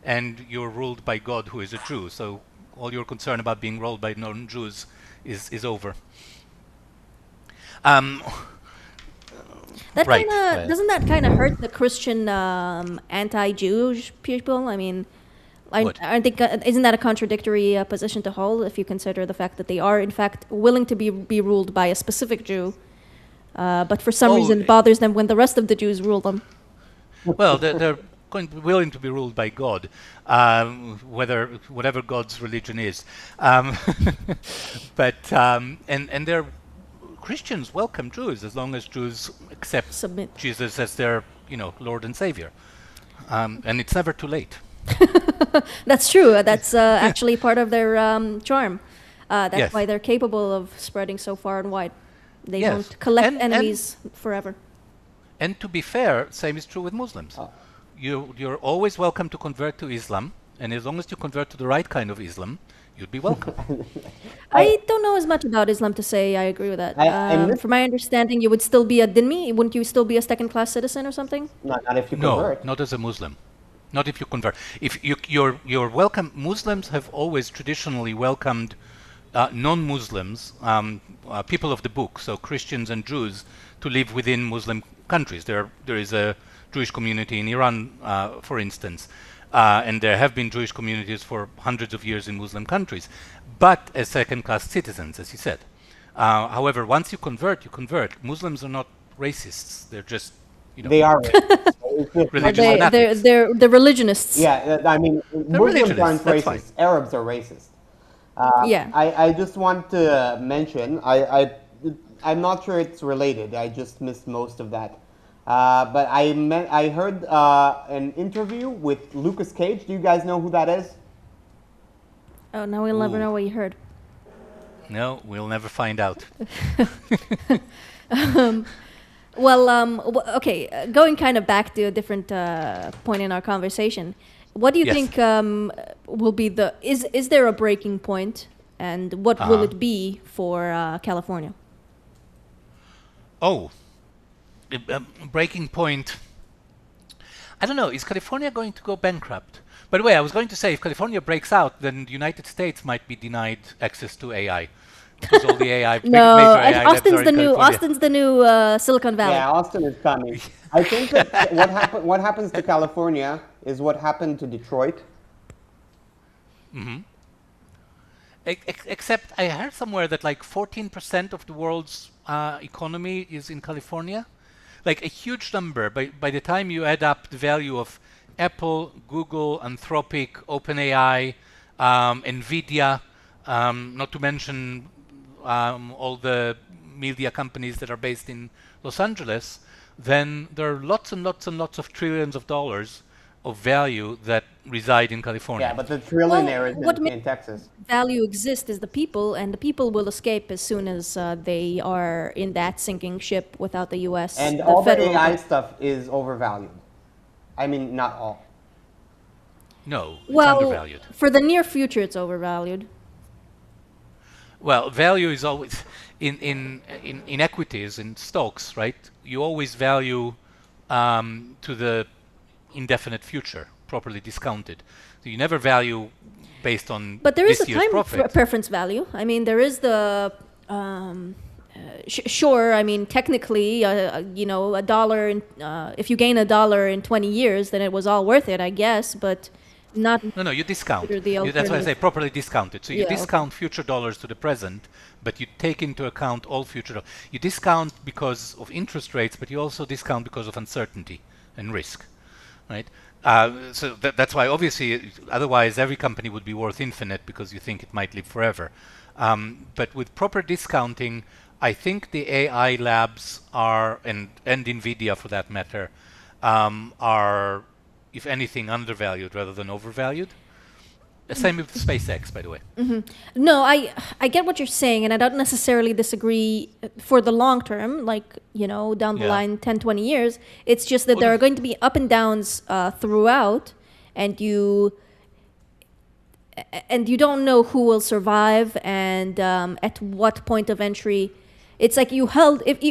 and you're ruled by God, who is a Jew. So all your concern about being ruled by non-Jews is over. That Right, kind of right. doesn't that kind of hurt the Christian anti-Jewish people? I mean, What? I think isn't that a contradictory position to hold if you consider the fact that they are in fact willing to be ruled by a specific Jew, but for some Oh, reason it bothers them when the rest of the Jews rule them. Well, they're going to be willing to be ruled by God, whatever God's religion is. But and they're Christians welcome Jews as long as Jews accept Submit. Jesus as their Lord and Savior, and it's never too late. That's true. That's actually part of their charm. That's Yes. why they're capable of spreading so far and wide. They Yes. don't collect And- enemies forever. And to be fair, same is true with Muslims. You're always welcome to convert to Islam, and as long as you convert to the right kind of Islam, you'd be welcome. I don't know as much about Islam to say I agree with that. From my understanding, you would still be a dhimmi. Wouldn't you still be a second-class citizen or something? Not if you No, convert. not as a Muslim. Not if you convert. If you're welcome. Muslims have always traditionally welcomed non-Muslims, people of the book, so Christians and Jews, to live within Muslim countries. There is a Jewish community in Iran, for instance, and there have been Jewish communities for hundreds of years in Muslim countries, but as second-class citizens, as you said. However, once you convert, you convert. Muslims are not racists. They're just, They are racist. religious fanatics. They're religionists. Yeah, I mean, Muslims aren't religionists, that's racist. Arabs are racist. Yeah. I just want to mention, I'm not sure it's related. I just missed most of that. But I heard an interview with Lucas Cage. Do you guys know who that is? Oh, now we'll never know what you heard. No, we'll never find out. Okay, going kind of back to a different point in our conversation. What do you Yes. think will be is there a breaking point, and what will it be for California? Oh, breaking point. I don't know. Is California going to go bankrupt? By the way, I was going to say if California breaks out, then the United States might be denied access to AI. Because all the AI, No, major AI labs Austin's are the in new California. Austin's the new Silicon Valley. Yeah, Austin is coming. I think that what happens to California is what happened to Detroit. Except I heard somewhere that like 14% of the world's economy is in California. Like a huge number. By the time you add up the value of Apple, Google, Anthropic, OpenAI, Nvidia, not to mention all the media companies that are based in Los Angeles, then there are lots and lots and lots of trillions of dollars of value that reside in California. Yeah, but the trillionaire what is in Texas. Value exists is the people, and the people will escape as soon as they are in that sinking ship without the U.S. And all the federal AI stuff is overvalued. I mean, not all. No, it's Well, undervalued. for the near future, it's overvalued. Well, value is always in equities, in stocks, right? You always value to the indefinite future, properly discounted. So you never value based on But there is this a year's time profit. preference value. I mean, there is the sure. I mean, technically, a dollar. If you gain $1 in 20 years, then it was all worth it, I guess. But not. No, you discount. Consider the That's why I say alternative. properly discounted. So you Yeah, okay. discount future dollars to the present, but you take into account all future dollars. You discount because of interest rates, but you also discount because of uncertainty and risk, right? So that's why, obviously, otherwise every company would be worth infinite because you think it might live forever. But with proper discounting, I think the AI labs are, and NVIDIA for that matter, are, if anything, undervalued rather than overvalued. The same with SpaceX, by the way. No, I get what you're saying, and I don't necessarily disagree for the long term, like, down the Yeah. line 10, 20 years. It's just that Well, there the- are going to be up and downs throughout, and you don't know who will survive and at what point of entry. It's like you held, if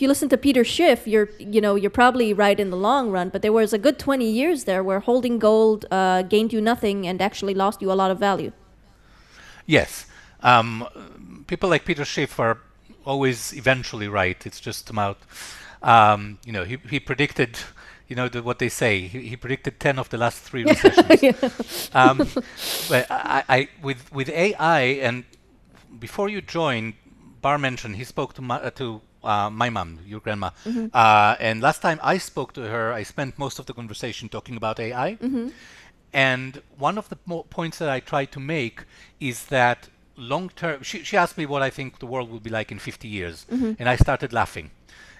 you listen to Peter Schiff, you're probably right in the long run, but there was a good 20 years there where holding gold gained you nothing and actually lost you a lot of value. Yes. People like Peter Schiff are always eventually right. It's just about, he predicted, what they say. He predicted 10 of the last 3 recessions. But with AI, and before you joined, Bar mentioned he spoke to my mom, your grandma. And last time I spoke to her, I spent most of the conversation talking about AI. And one of the points that I tried to make is that long term, she asked me what I think the world will be like in 50 years. And I started laughing.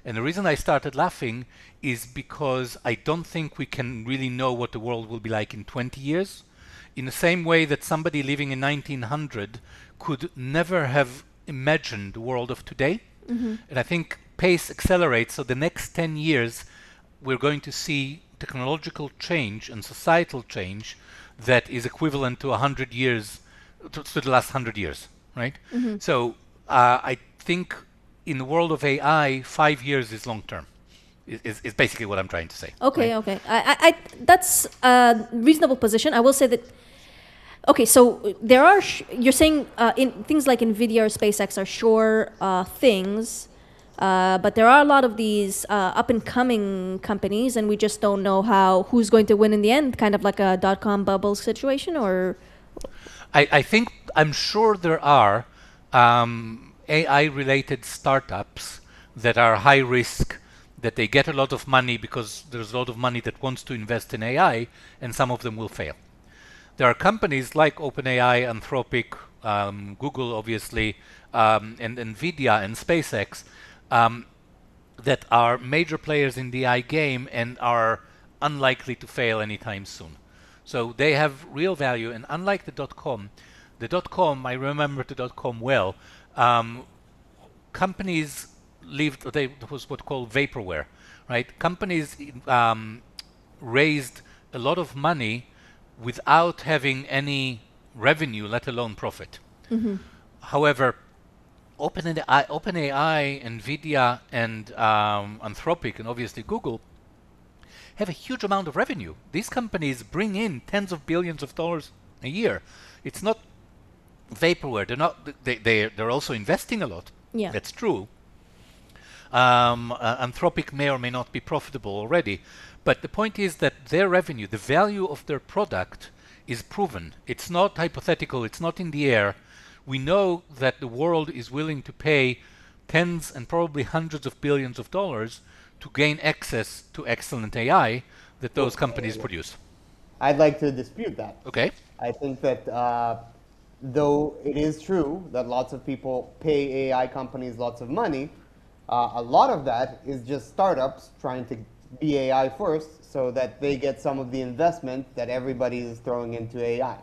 And the reason I started laughing is because I don't think we can really know what the world will be like in 20 years. In the same way that somebody living in 1900 could never have imagined the world of today. And I think pace accelerates, so the next 10 years we're going to see technological change and societal change that is equivalent to 100 years, to the last 100 years, right? So I think in the world of AI, 5 years is long term. Is basically what I'm trying to say. Okay, right? okay. That's a reasonable position. I will say that. Okay, so there are. You're saying in things like Nvidia or SpaceX are sure things, but there are a lot of these up and coming companies, and we just don't know who's going to win in the end. Kind of like a .com bubble situation, or. I'm sure there are AI-related startups that are high risk, that they get a lot of money because there's a lot of money that wants to invest in AI, and some of them will fail. There are companies like OpenAI, Anthropic, Google, obviously, and Nvidia and SpaceX that are major players in the AI game and are unlikely to fail anytime soon. So they have real value, and unlike the .com, I remember the .com well. Companies lived. It was what called vaporware, right? Companies raised a lot of money without having any revenue, let alone profit. However, OpenAI, Nvidia, and Anthropic, and obviously Google have a huge amount of revenue. These companies bring in tens of billions of dollars a year. It's not vaporware. They're not. They're also investing a lot. Yeah. That's true. Anthropic may or may not be profitable already, but the point is that their revenue, the value of their product, is proven. It's not hypothetical. It's not in the air. We know that the world is willing to pay tens and probably hundreds of billions of dollars to gain access to excellent AI that those companies produce. I'd like to dispute that. Okay. I think that though it is true that lots of people pay AI companies lots of money, a lot of that is just startups trying to be AI first so that they get some of the investment that everybody is throwing into AI.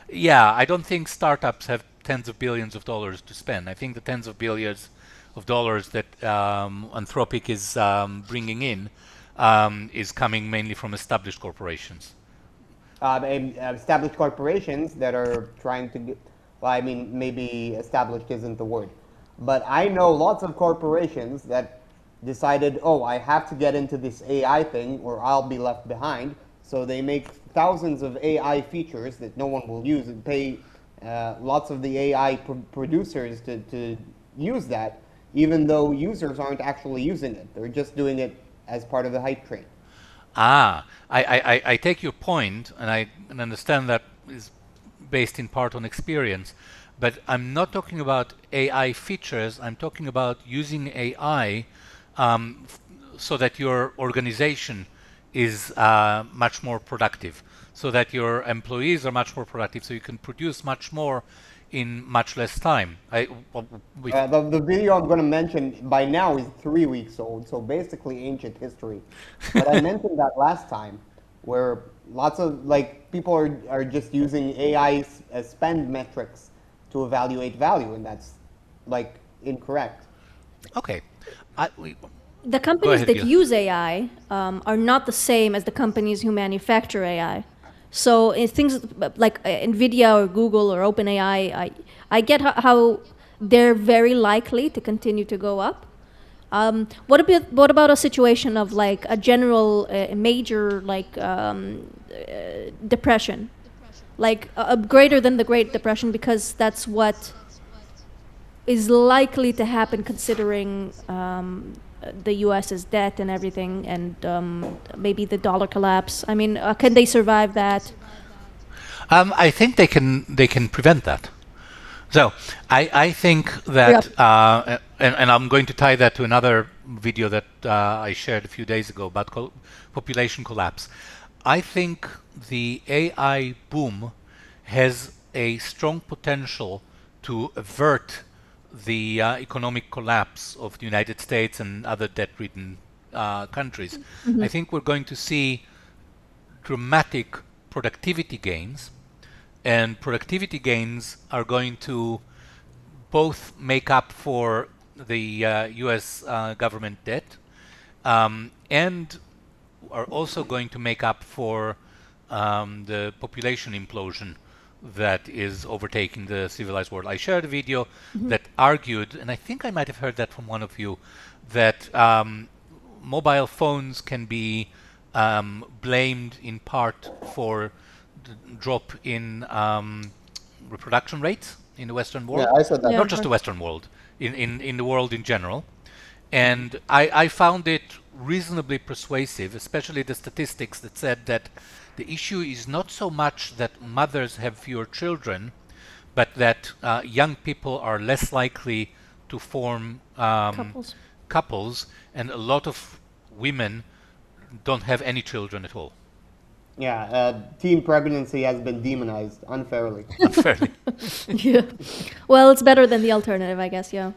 Yeah, I don't think startups have tens of billions of dollars to spend. I think the tens of billions of dollars that Anthropic is bringing in is coming mainly from established corporations. Established corporations that are trying to get, well, I mean, maybe established isn't the word, but I know lots of corporations that decided, oh, I have to get into this AI thing or I'll be left behind. So they make thousands of AI features that no one will use and pay lots of the AI producers to use that, even though users aren't actually using it. They're just doing it as part of the hype train. I take your point, and I understand that is based in part on experience, but I'm not talking about AI features. I'm talking about using AI so that your organization is much more productive, so that your employees are much more productive, so you can produce much more in much less time. The video I'm going to mention by now is 3 weeks old, so basically ancient history. But I mentioned that last time, where lots of people are just using AI as spend metrics to evaluate value, and that's incorrect. Okay. The companies ahead, that Gil. use AI are not the same as the companies who manufacture AI. So in things like Nvidia or Google or OpenAI, I get how they're very likely to continue to go up. What about a situation of like a general major depression, like greater than the Great Depression, because that's what is likely to happen considering the U.S.'s debt and everything, and maybe the dollar collapse. I mean, can they survive that? I think they can prevent that. So I think that, and I'm going to tie that to another video that I shared a few days ago about population collapse. I think the AI boom has a strong potential to avert the economic collapse of the United States and other debt-ridden countries. I think we're going to see dramatic productivity gains, and productivity gains are going to both make up for the US government debt and are also going to make up for the population implosion that is overtaking the civilized world. I shared a video that argued, and I think I might have heard that from one of you, that mobile phones can be blamed in part for the drop in reproduction rates in the Western world. Yeah, I said that. Yeah. Not just the Western world, in the world in general. And I found it reasonably persuasive, especially the statistics that said that the issue is not so much that mothers have fewer children, but that young people are less likely to form couples, and a lot of women don't have any children at all. Yeah, teen pregnancy has been demonized unfairly. Unfairly. Yeah. Well, it's better than the alternative, I guess. Yeah.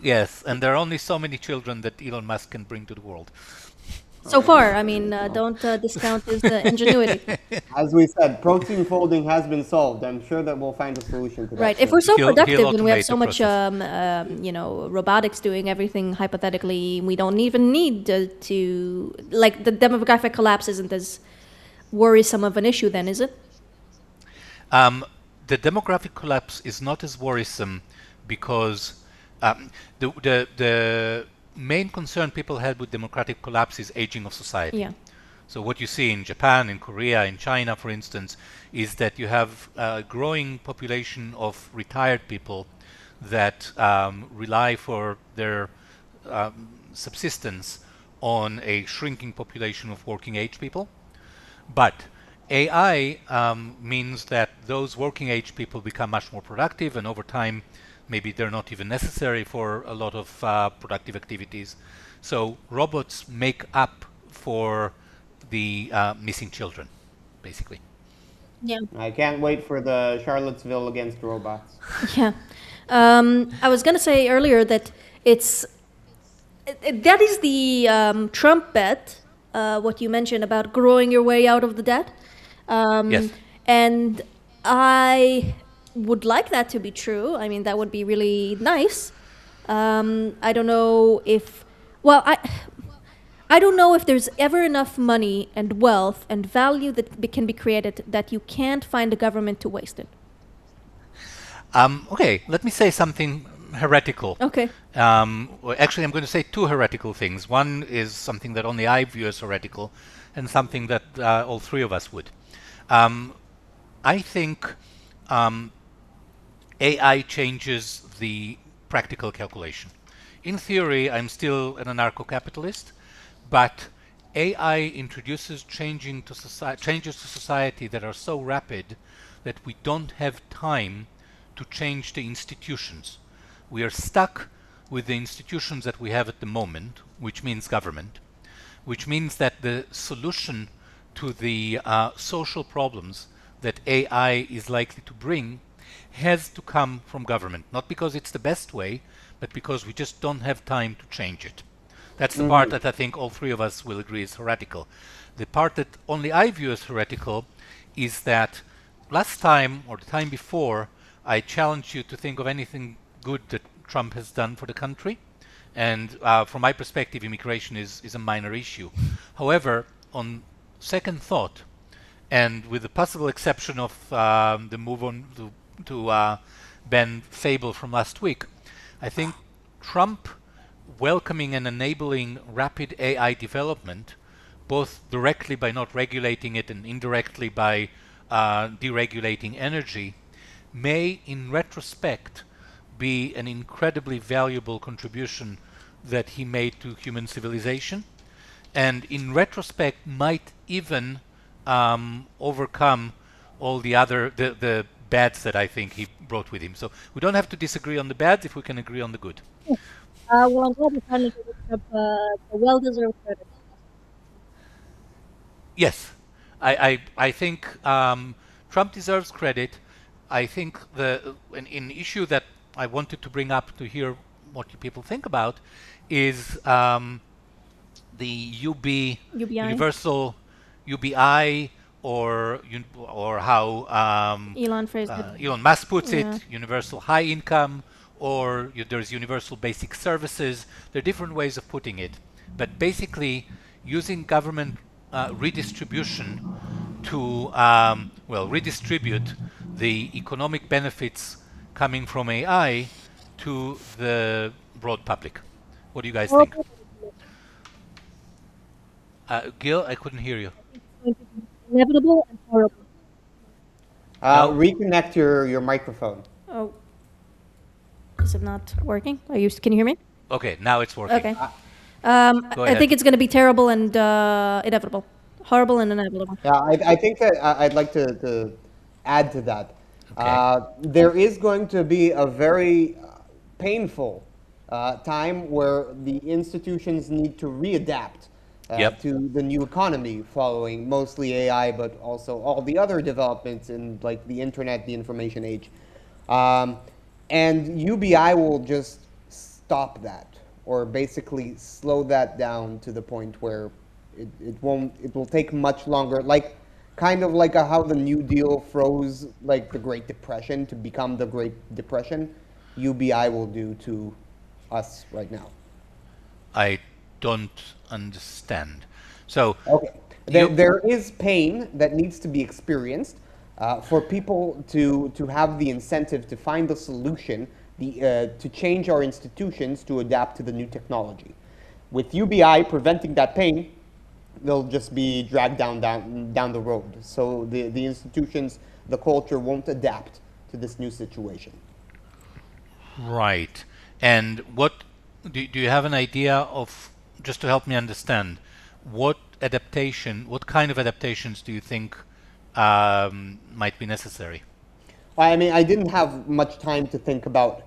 Yes, and there are only so many children that Elon Musk can bring to the world. So far, I mean, don't discount his ingenuity. As we said, protein folding has been solved. I'm sure that we'll find a solution to that. Right. If soon. we're so He'll productive and we have automate so the much, process. robotics doing everything hypothetically, we don't even need to like the demographic collapse isn't as worrisome of an issue then, is it? The demographic collapse is not as worrisome because the main concern people had with democratic collapse is aging of society. Yeah. So what you see in Japan, in Korea, in China, for instance, is that you have a growing population of retired people that rely for their subsistence on a shrinking population of working age people. But AI means that those working age people become much more productive, and over time maybe they're not even necessary for a lot of productive activities. So robots make up for the missing children, basically. Yeah. I can't wait for the Charlottesville against robots. Yeah. I was going to say earlier that that is the Trump bet, what you mentioned about growing your way out of the debt. Yes. And I would like that to be true. I mean, that would be really nice. I don't know if, well, I don't know if there's ever enough money and wealth and value that can be created that you can't find a government to waste it. Okay, let me say something heretical. Okay. Well, actually, I'm going to say two heretical things. One is something that only I view as heretical, and something that all three of us would. I think AI changes the practical calculation. In theory, I'm still an anarcho-capitalist, but AI introduces changes to society that are so rapid that we don't have time to change the institutions. We are stuck with the institutions that we have at the moment, which means government, which means that the solution to the social problems that AI is likely to bring has to come from government, not because it's the best way, but because we just don't have time to change it. That's the part that I think all three of us will agree is heretical. The part that only I view as heretical is that last time, or the time before, I challenged you to think of anything good that Trump has done for the country. And from my perspective, immigration is a minor issue. However, on second thought, and with the possible exception of the move on to ban Fable from last week, I think Trump welcoming and enabling rapid AI development, both directly by not regulating it and indirectly by deregulating energy, may in retrospect be an incredibly valuable contribution that he made to human civilization, and in retrospect might even overcome all the other the bads that I think he brought with him. So we don't have to disagree on the bads if we can agree on the good. Well, I'm glad you finally gave up the well-deserved credit. Yes, I think Trump deserves credit. I think an issue that I wanted to bring up to hear what you people think about is the UBI? universal UBI, or how Elon phrased it. Elon Musk puts Yeah. it, universal high income, or there's universal basic services. There are different ways of putting it. but basically using government redistribution to redistribute the economic benefits coming from AI to the broad public. What do you guys think? Gil, I couldn't hear you. Inevitable and horrible. No? Reconnect your microphone. Oh, is it not working? Can you hear me? Okay, now it's working. Okay. Go I ahead. think it's going to be terrible and inevitable. Horrible and inevitable. Yeah, I think that I'd like to add to that. Okay. There is going to be a very painful time where the institutions need to readapt Yep. to the new economy following mostly AI, but also all the other developments in like the internet, the information age. Um, and UBI will just stop that, or basically slow that down to the point where it will take much longer, like kind of like how the New Deal froze like the Great Depression to become the Great Depression. UBI will do to us right now. I don't understand. So, Okay. There is pain that needs to be experienced for people to have the incentive to find the solution, to change our institutions to adapt to the new technology. With UBI preventing that pain, they'll just be dragged down the road. So the institutions, the culture won't adapt to this new situation. right. And what do you have an idea of, just to help me understand, what kind of adaptations do you think might be necessary? I mean, I didn't have much time to think about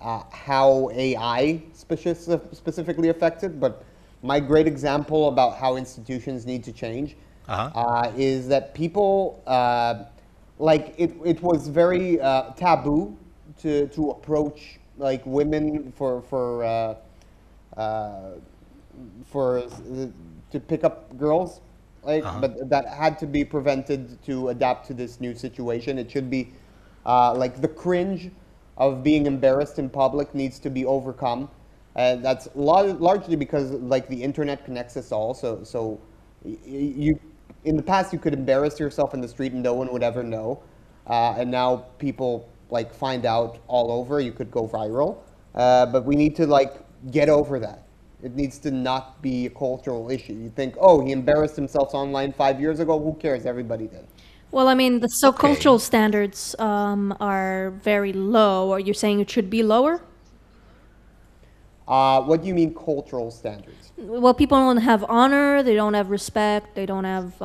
how AI specifically affected, but my great example about how institutions need to change Uh-huh. is that people, like, it was very taboo to approach like women for to pick up girls, like, but that had to be prevented to adapt to this new situation. It should be like the cringe of being embarrassed in public needs to be overcome, and that's largely because like the internet connects us all. So you in the past you could embarrass yourself in the street and no one would ever know, and now people like find out all over. You could go viral, but we need to like get over that. It needs to not be a cultural issue. You think, oh, he embarrassed himself online 5 years ago. Who cares? Everybody did. Well, I mean, the so Okay. cultural standards are very low. Are you saying it should be lower? What do you mean cultural standards? Well, people don't have honor. They don't have respect. They don't have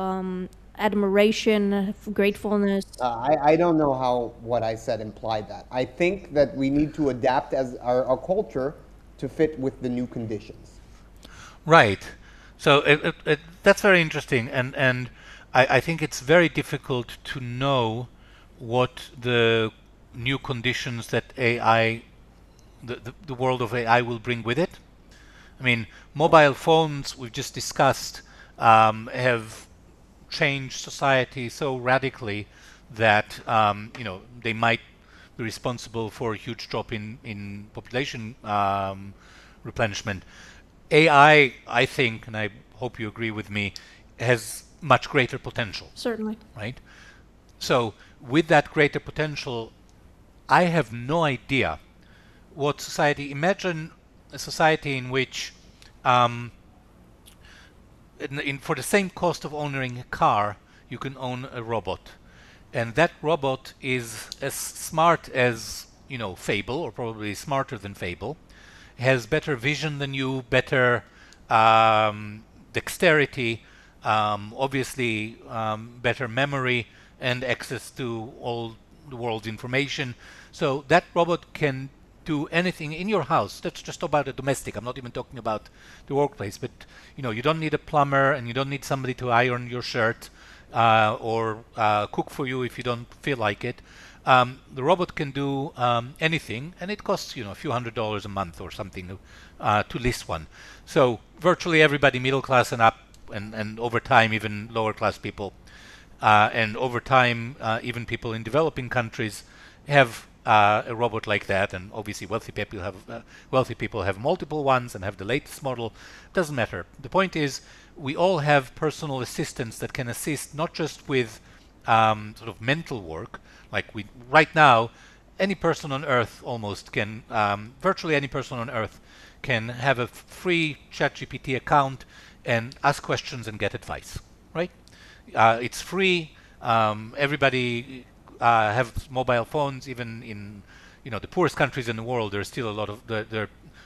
admiration, gratefulness. I don't know how what I said implied that. I think that we need to adapt as our culture to fit with the new conditions. Right. So that's very interesting, and I think it's very difficult to know what the new conditions that AI, the world of AI will bring with it. I mean, mobile phones we've just discussed have changed society so radically that they might be responsible for a huge drop in population replenishment. AI, I think, and I hope you agree with me, has much greater potential, Certainly. right? So, with that greater potential, I have no idea what society. Imagine a society in which, for the same cost of owning a car, you can own a robot, and that robot is as smart as Fable, or probably smarter than Fable, has better vision than you, better dexterity, obviously better memory and access to all the world's information. So that robot can do anything in your house. That's just about a domestic. I'm not even talking about the workplace. But you don't need a plumber, and you don't need somebody to iron your shirt or cook for you if you don't feel like it. The robot can do anything, and it costs a few $100s a month or something to list one. So virtually everybody, middle class and up, and over time even lower class people, and over time even people in developing countries have a robot like that, and obviously wealthy people have multiple ones and have the latest model. Doesn't matter. The point is, we all have personal assistants that can assist not just with sort of mental work, like we right now, any person on Earth almost can, virtually any person on Earth can have a free ChatGPT account and ask questions and get advice, right? It's free. Everybody have mobile phones. Even in the poorest countries in the world, there's still a lot of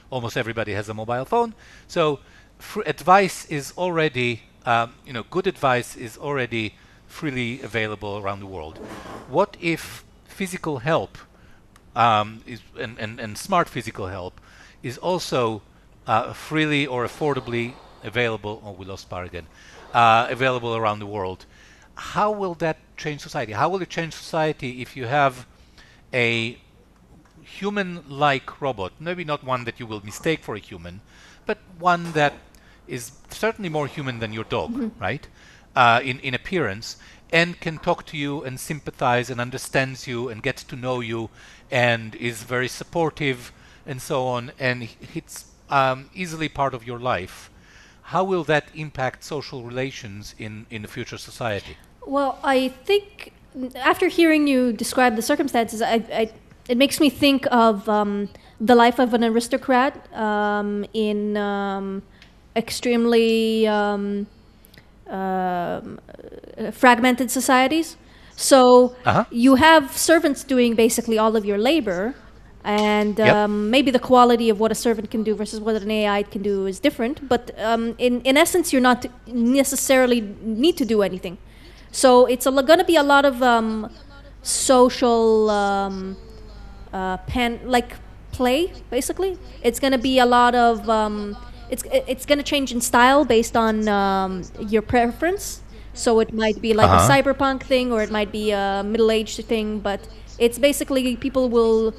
almost everybody has a mobile phone. So advice is already good advice is already freely available around the world. What if physical help and smart physical help is also freely or affordably available? Oh, we lost power again. Available around the world. How will that change society? How will it change society if you have a human-like robot, maybe not one that you will mistake for a human, but one that is certainly more human than your dog, right? In appearance, and can talk to you and sympathize and understands you and gets to know you and is very supportive and so on, and it's easily part of your life. How will that impact social relations in the future society? Well, I think after hearing you describe the circumstances, it makes me think of the life of an aristocrat in extremely fragmented societies. So you have servants doing basically all of your labor, and maybe the quality of what a servant can do versus what an AI can do is different. But in essence, you're not necessarily need to do anything. So it's going to be a lot of social play, basically. It's going to be a lot of it's going to change in style based on your preference. So it might be like a cyberpunk thing, or it might be a middle-aged thing. But it's basically people will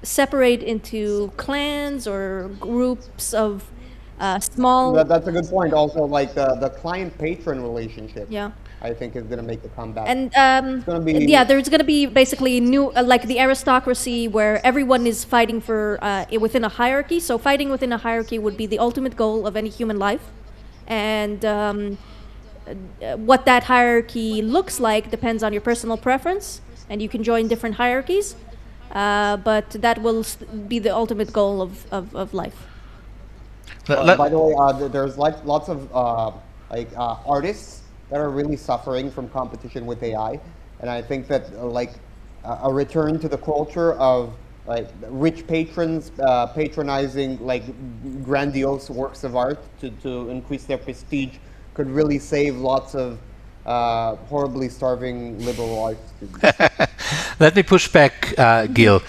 separate into clans or groups of small. That's a good point. Also, like the client-patron relationship. Yeah. I think is going to make a comeback. And it's going to be there's going to be basically new, like the aristocracy, where everyone is fighting for within a hierarchy. So fighting within a hierarchy would be the ultimate goal of any human life, and what that hierarchy looks like depends on your personal preference, and you can join different hierarchies, but that will be the ultimate goal of life. By the way, there's lots of artists that are really suffering from competition with AI, and I think that a return to the culture of rich patrons patronizing grandiose works of art to increase their prestige could really save lots of horribly starving liberal arts students. Let me push back, Gil.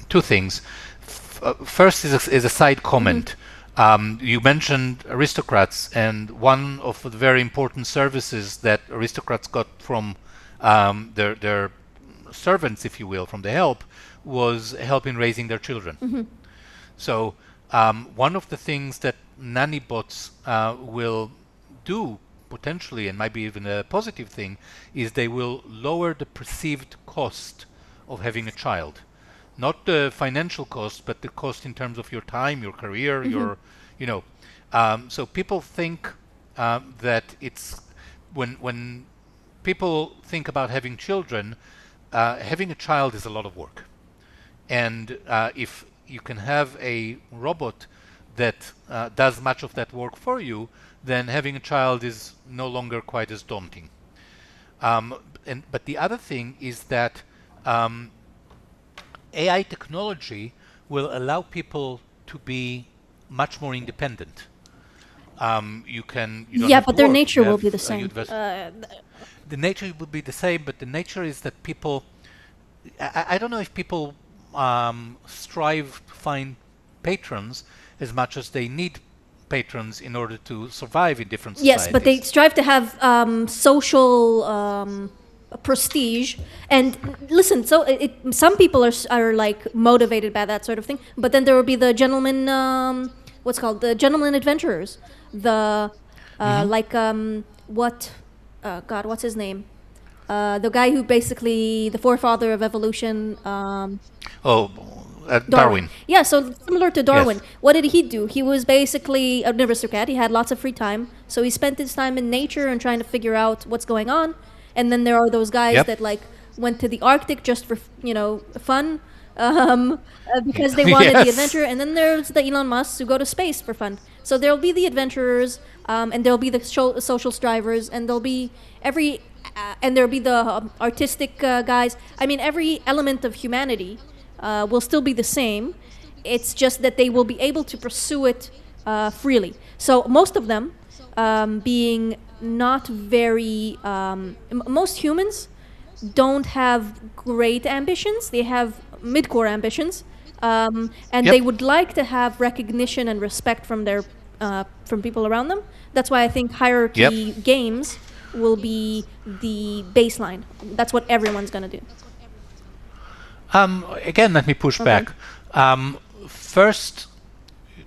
Two things. First is a side comment. You mentioned aristocrats, and one of the very important services that aristocrats got from their servants, if you will, from the help, was help in raising their children. So one of the things that nanny bots will do, potentially, and might be even a positive thing, is they will lower the perceived cost of having a child. Not the financial cost, but the cost in terms of your time, your career, your, so people think that it's when people think about having children, having a child is a lot of work, and if you can have a robot that does much of that work for you, then having a child is no longer quite as daunting. But the other thing is that AI technology will allow people to be much more independent. You don't have but to their work. nature will be the same. The nature will be the same, but the nature is that people. I don't know if people strive to find patrons as much as they need patrons in order to survive in different societies. Yes, but they strive to have social prestige. And listen, so some people are like motivated by that sort of thing, but then there will be the gentleman, the gentleman adventurers, the what's his name? The guy who basically the forefather of evolution, Oh, Darwin. Darwin. Yeah, so similar to Darwin. Yes. What did he do? He was basically an aristocrat. He had lots of free time, so he spent his time in nature and trying to figure out what's going on. And then there are those guys Yep. that like went to the Arctic just for fun, because they wanted the Yes. adventure. And then there's the Elon Musk who go to space for fun. So there'll be the adventurers, and there'll be the social strivers, and there'll be and there'll be the artistic guys. I mean, every element of humanity will still be the same. It's just that they will be able to pursue it freely. So most of them being not very, most humans don't have great ambitions. They have mid-core ambitions, and Yep. they would like to have recognition and respect from their from people around them. That's why I think hierarchy games will be the baseline. That's what everyone's gonna do. Again, let me push back. First,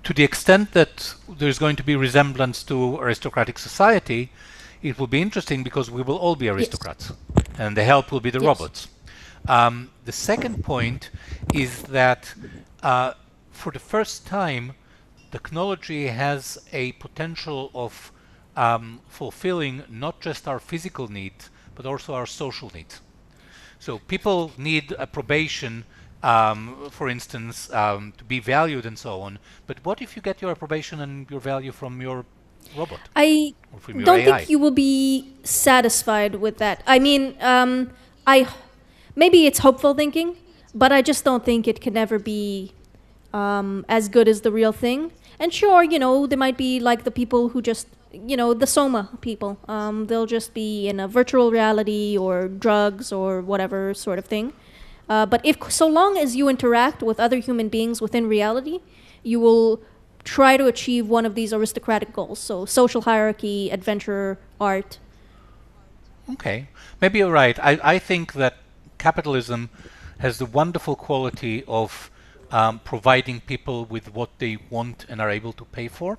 to the extent that there's going to be resemblance to aristocratic society, it will be interesting because we will all be aristocrats, and the help will be the Yes. robots. The second point is that for the first time, technology has a potential of fulfilling not just our physical needs, but also our social needs. So people need approbation, for instance, to be valued and so on. But what if you get your approbation and your value from your robot I or from your don't AI? think you will be satisfied with that. I mean, I maybe it's hopeful thinking, but I just don't think it can ever be as good as the real thing. And sure, there might be like the people who just, the Soma people. They'll just be in a virtual reality or drugs or whatever sort of thing. But if so long as you interact with other human beings within reality, you will try to achieve one of these aristocratic goals. So social hierarchy, adventure, art. Okay, maybe you're right. I think that capitalism has the wonderful quality of providing people with what they want and are able to pay for.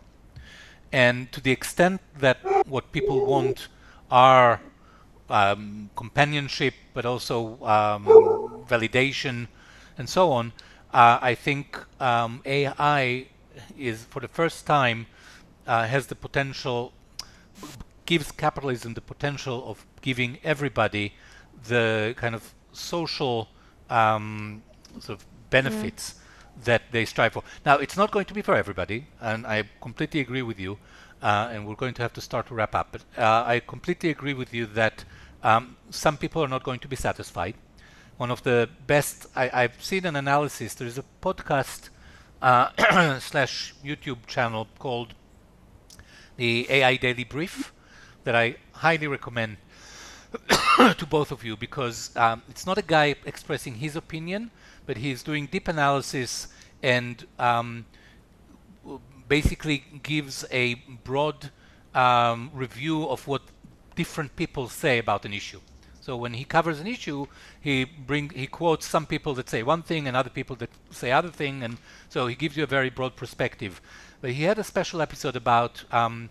And to the extent that what people want are companionship, but also validation, and so on, I think AI is, for the first time, has the potential, gives capitalism the potential of giving everybody the kind of social sort of benefits that they strive for. Now, it's not going to be for everybody, and I completely agree with you, and we're going to have to start to wrap up, but I completely agree with you that some people are not going to be satisfied. One of the best, I've seen an analysis, there is a podcast slash YouTube channel called the AI Daily Brief that I highly recommend to both of you, because it's not a guy expressing his opinion, but he's doing deep analysis and basically gives a broad review of what different people say about an issue. So when he covers an issue, he quotes some people that say one thing and other people that say other thing, and so he gives you a very broad perspective. But he had a special episode about sort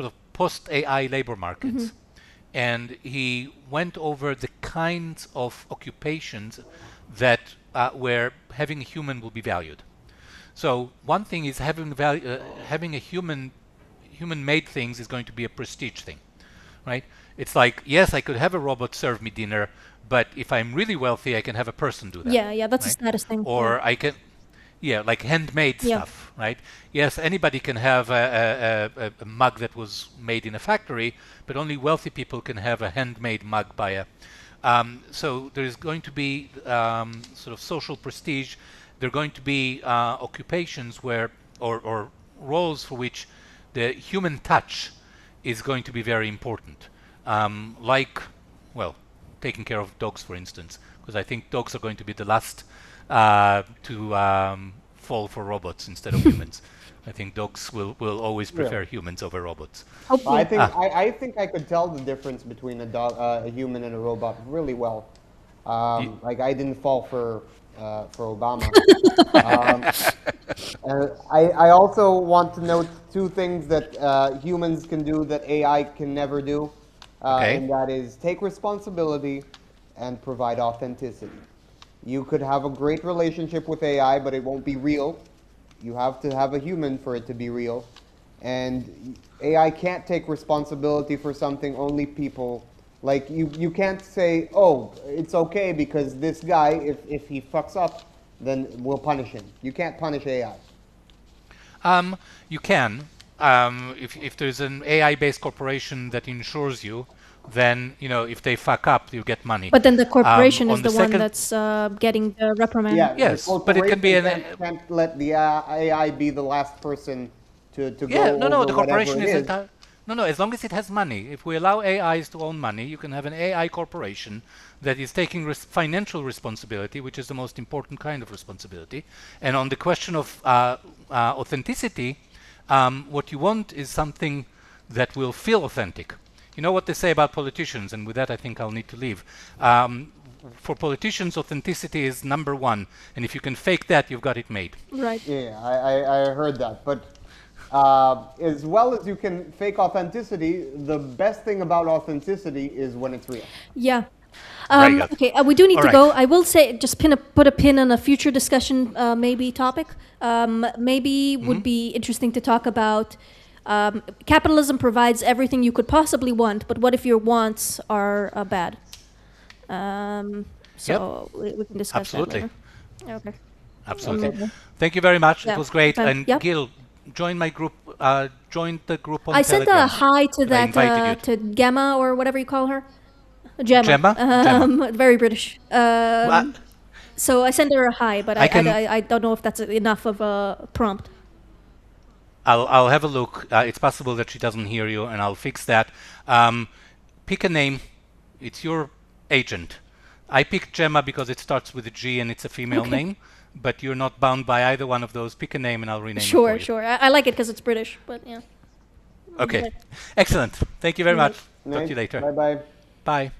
of post-AI labor markets. And he went over the kinds of occupations that where having a human will be valued. So one thing is having a human-made things is going to be a prestige thing, right? It's like, yes, I could have a robot serve me dinner, but if I'm really wealthy, I can have a person do that. Yeah, that's a right? status thing. Or I can, like handmade Yeah. stuff, right? Yes, anybody can have a mug that was made in a factory, but only wealthy people can have a handmade mug by a. So there is going to be sort of social prestige. There are going to be occupations where, or roles for which the human touch is going to be very important. Like, well, taking care of dogs, for instance, because I think dogs are going to be the last to fall for robots instead of humans. I think dogs will always prefer humans over robots. Hopefully. I think I could tell the difference between a human and a robot really well. Like I didn't fall for Obama. I also want to note two things that humans can do that AI can never do. Okay. and that is take responsibility and provide authenticity. You could have a great relationship with AI, but it won't be real. You have to have a human for it to be real. And AI can't take responsibility for something only people, like you can't say, oh, it's okay because this guy, if he fucks up, then we'll punish him. You can't punish AI. You can. If there's an AI-based corporation that insures you, then if they fuck up, you get money. But then the corporation On is the the one second- that's getting the reprimand. Yeah, Yes, the but it can be corporation can't let the AI be the last person to Yeah, go no, over the whatever corporation it is is. no, as long as it has money. If we allow AIs to own money, you can have an AI corporation that is taking financial responsibility, which is the most important kind of responsibility. And on the question of authenticity, what you want is something that will feel authentic. You know what they say about politicians, and with that I think I'll need to leave. For politicians, authenticity is number one, and if you can fake that, you've got it made. Right. Yeah, I heard that. But as well as you can fake authenticity, the best thing about authenticity is when it's real. Yeah. Very good. Okay, we do need All to right. go. I will say, just put a pin on a future discussion, maybe topic. Maybe would be interesting to talk about. Capitalism provides everything you could possibly want, but what if your wants are bad? So we can discuss Absolutely. that later. Okay. Absolutely. Okay. Thank you very much. Yeah. It was great. Okay. And Yep. Gil, join my group. Join the group on I sent Telegram. a hi to And I invited you that to Gemma or whatever you call her. Gemma. Gemma? Gemma. Very British. Well, So I sent her a hi, but I I don't know if that's enough of a prompt. I'll have a look. It's possible that she doesn't hear you, and I'll fix that. Pick a name. It's your agent. I picked Gemma because it starts with a G and it's a female Okay. name, but you're not bound by either one of those. Pick a name and I'll rename it for Sure, you. sure. I like it because it's British, but yeah. Okay. Excellent. Thank you very much. Talk to Nice. you later. Bye bye. Bye.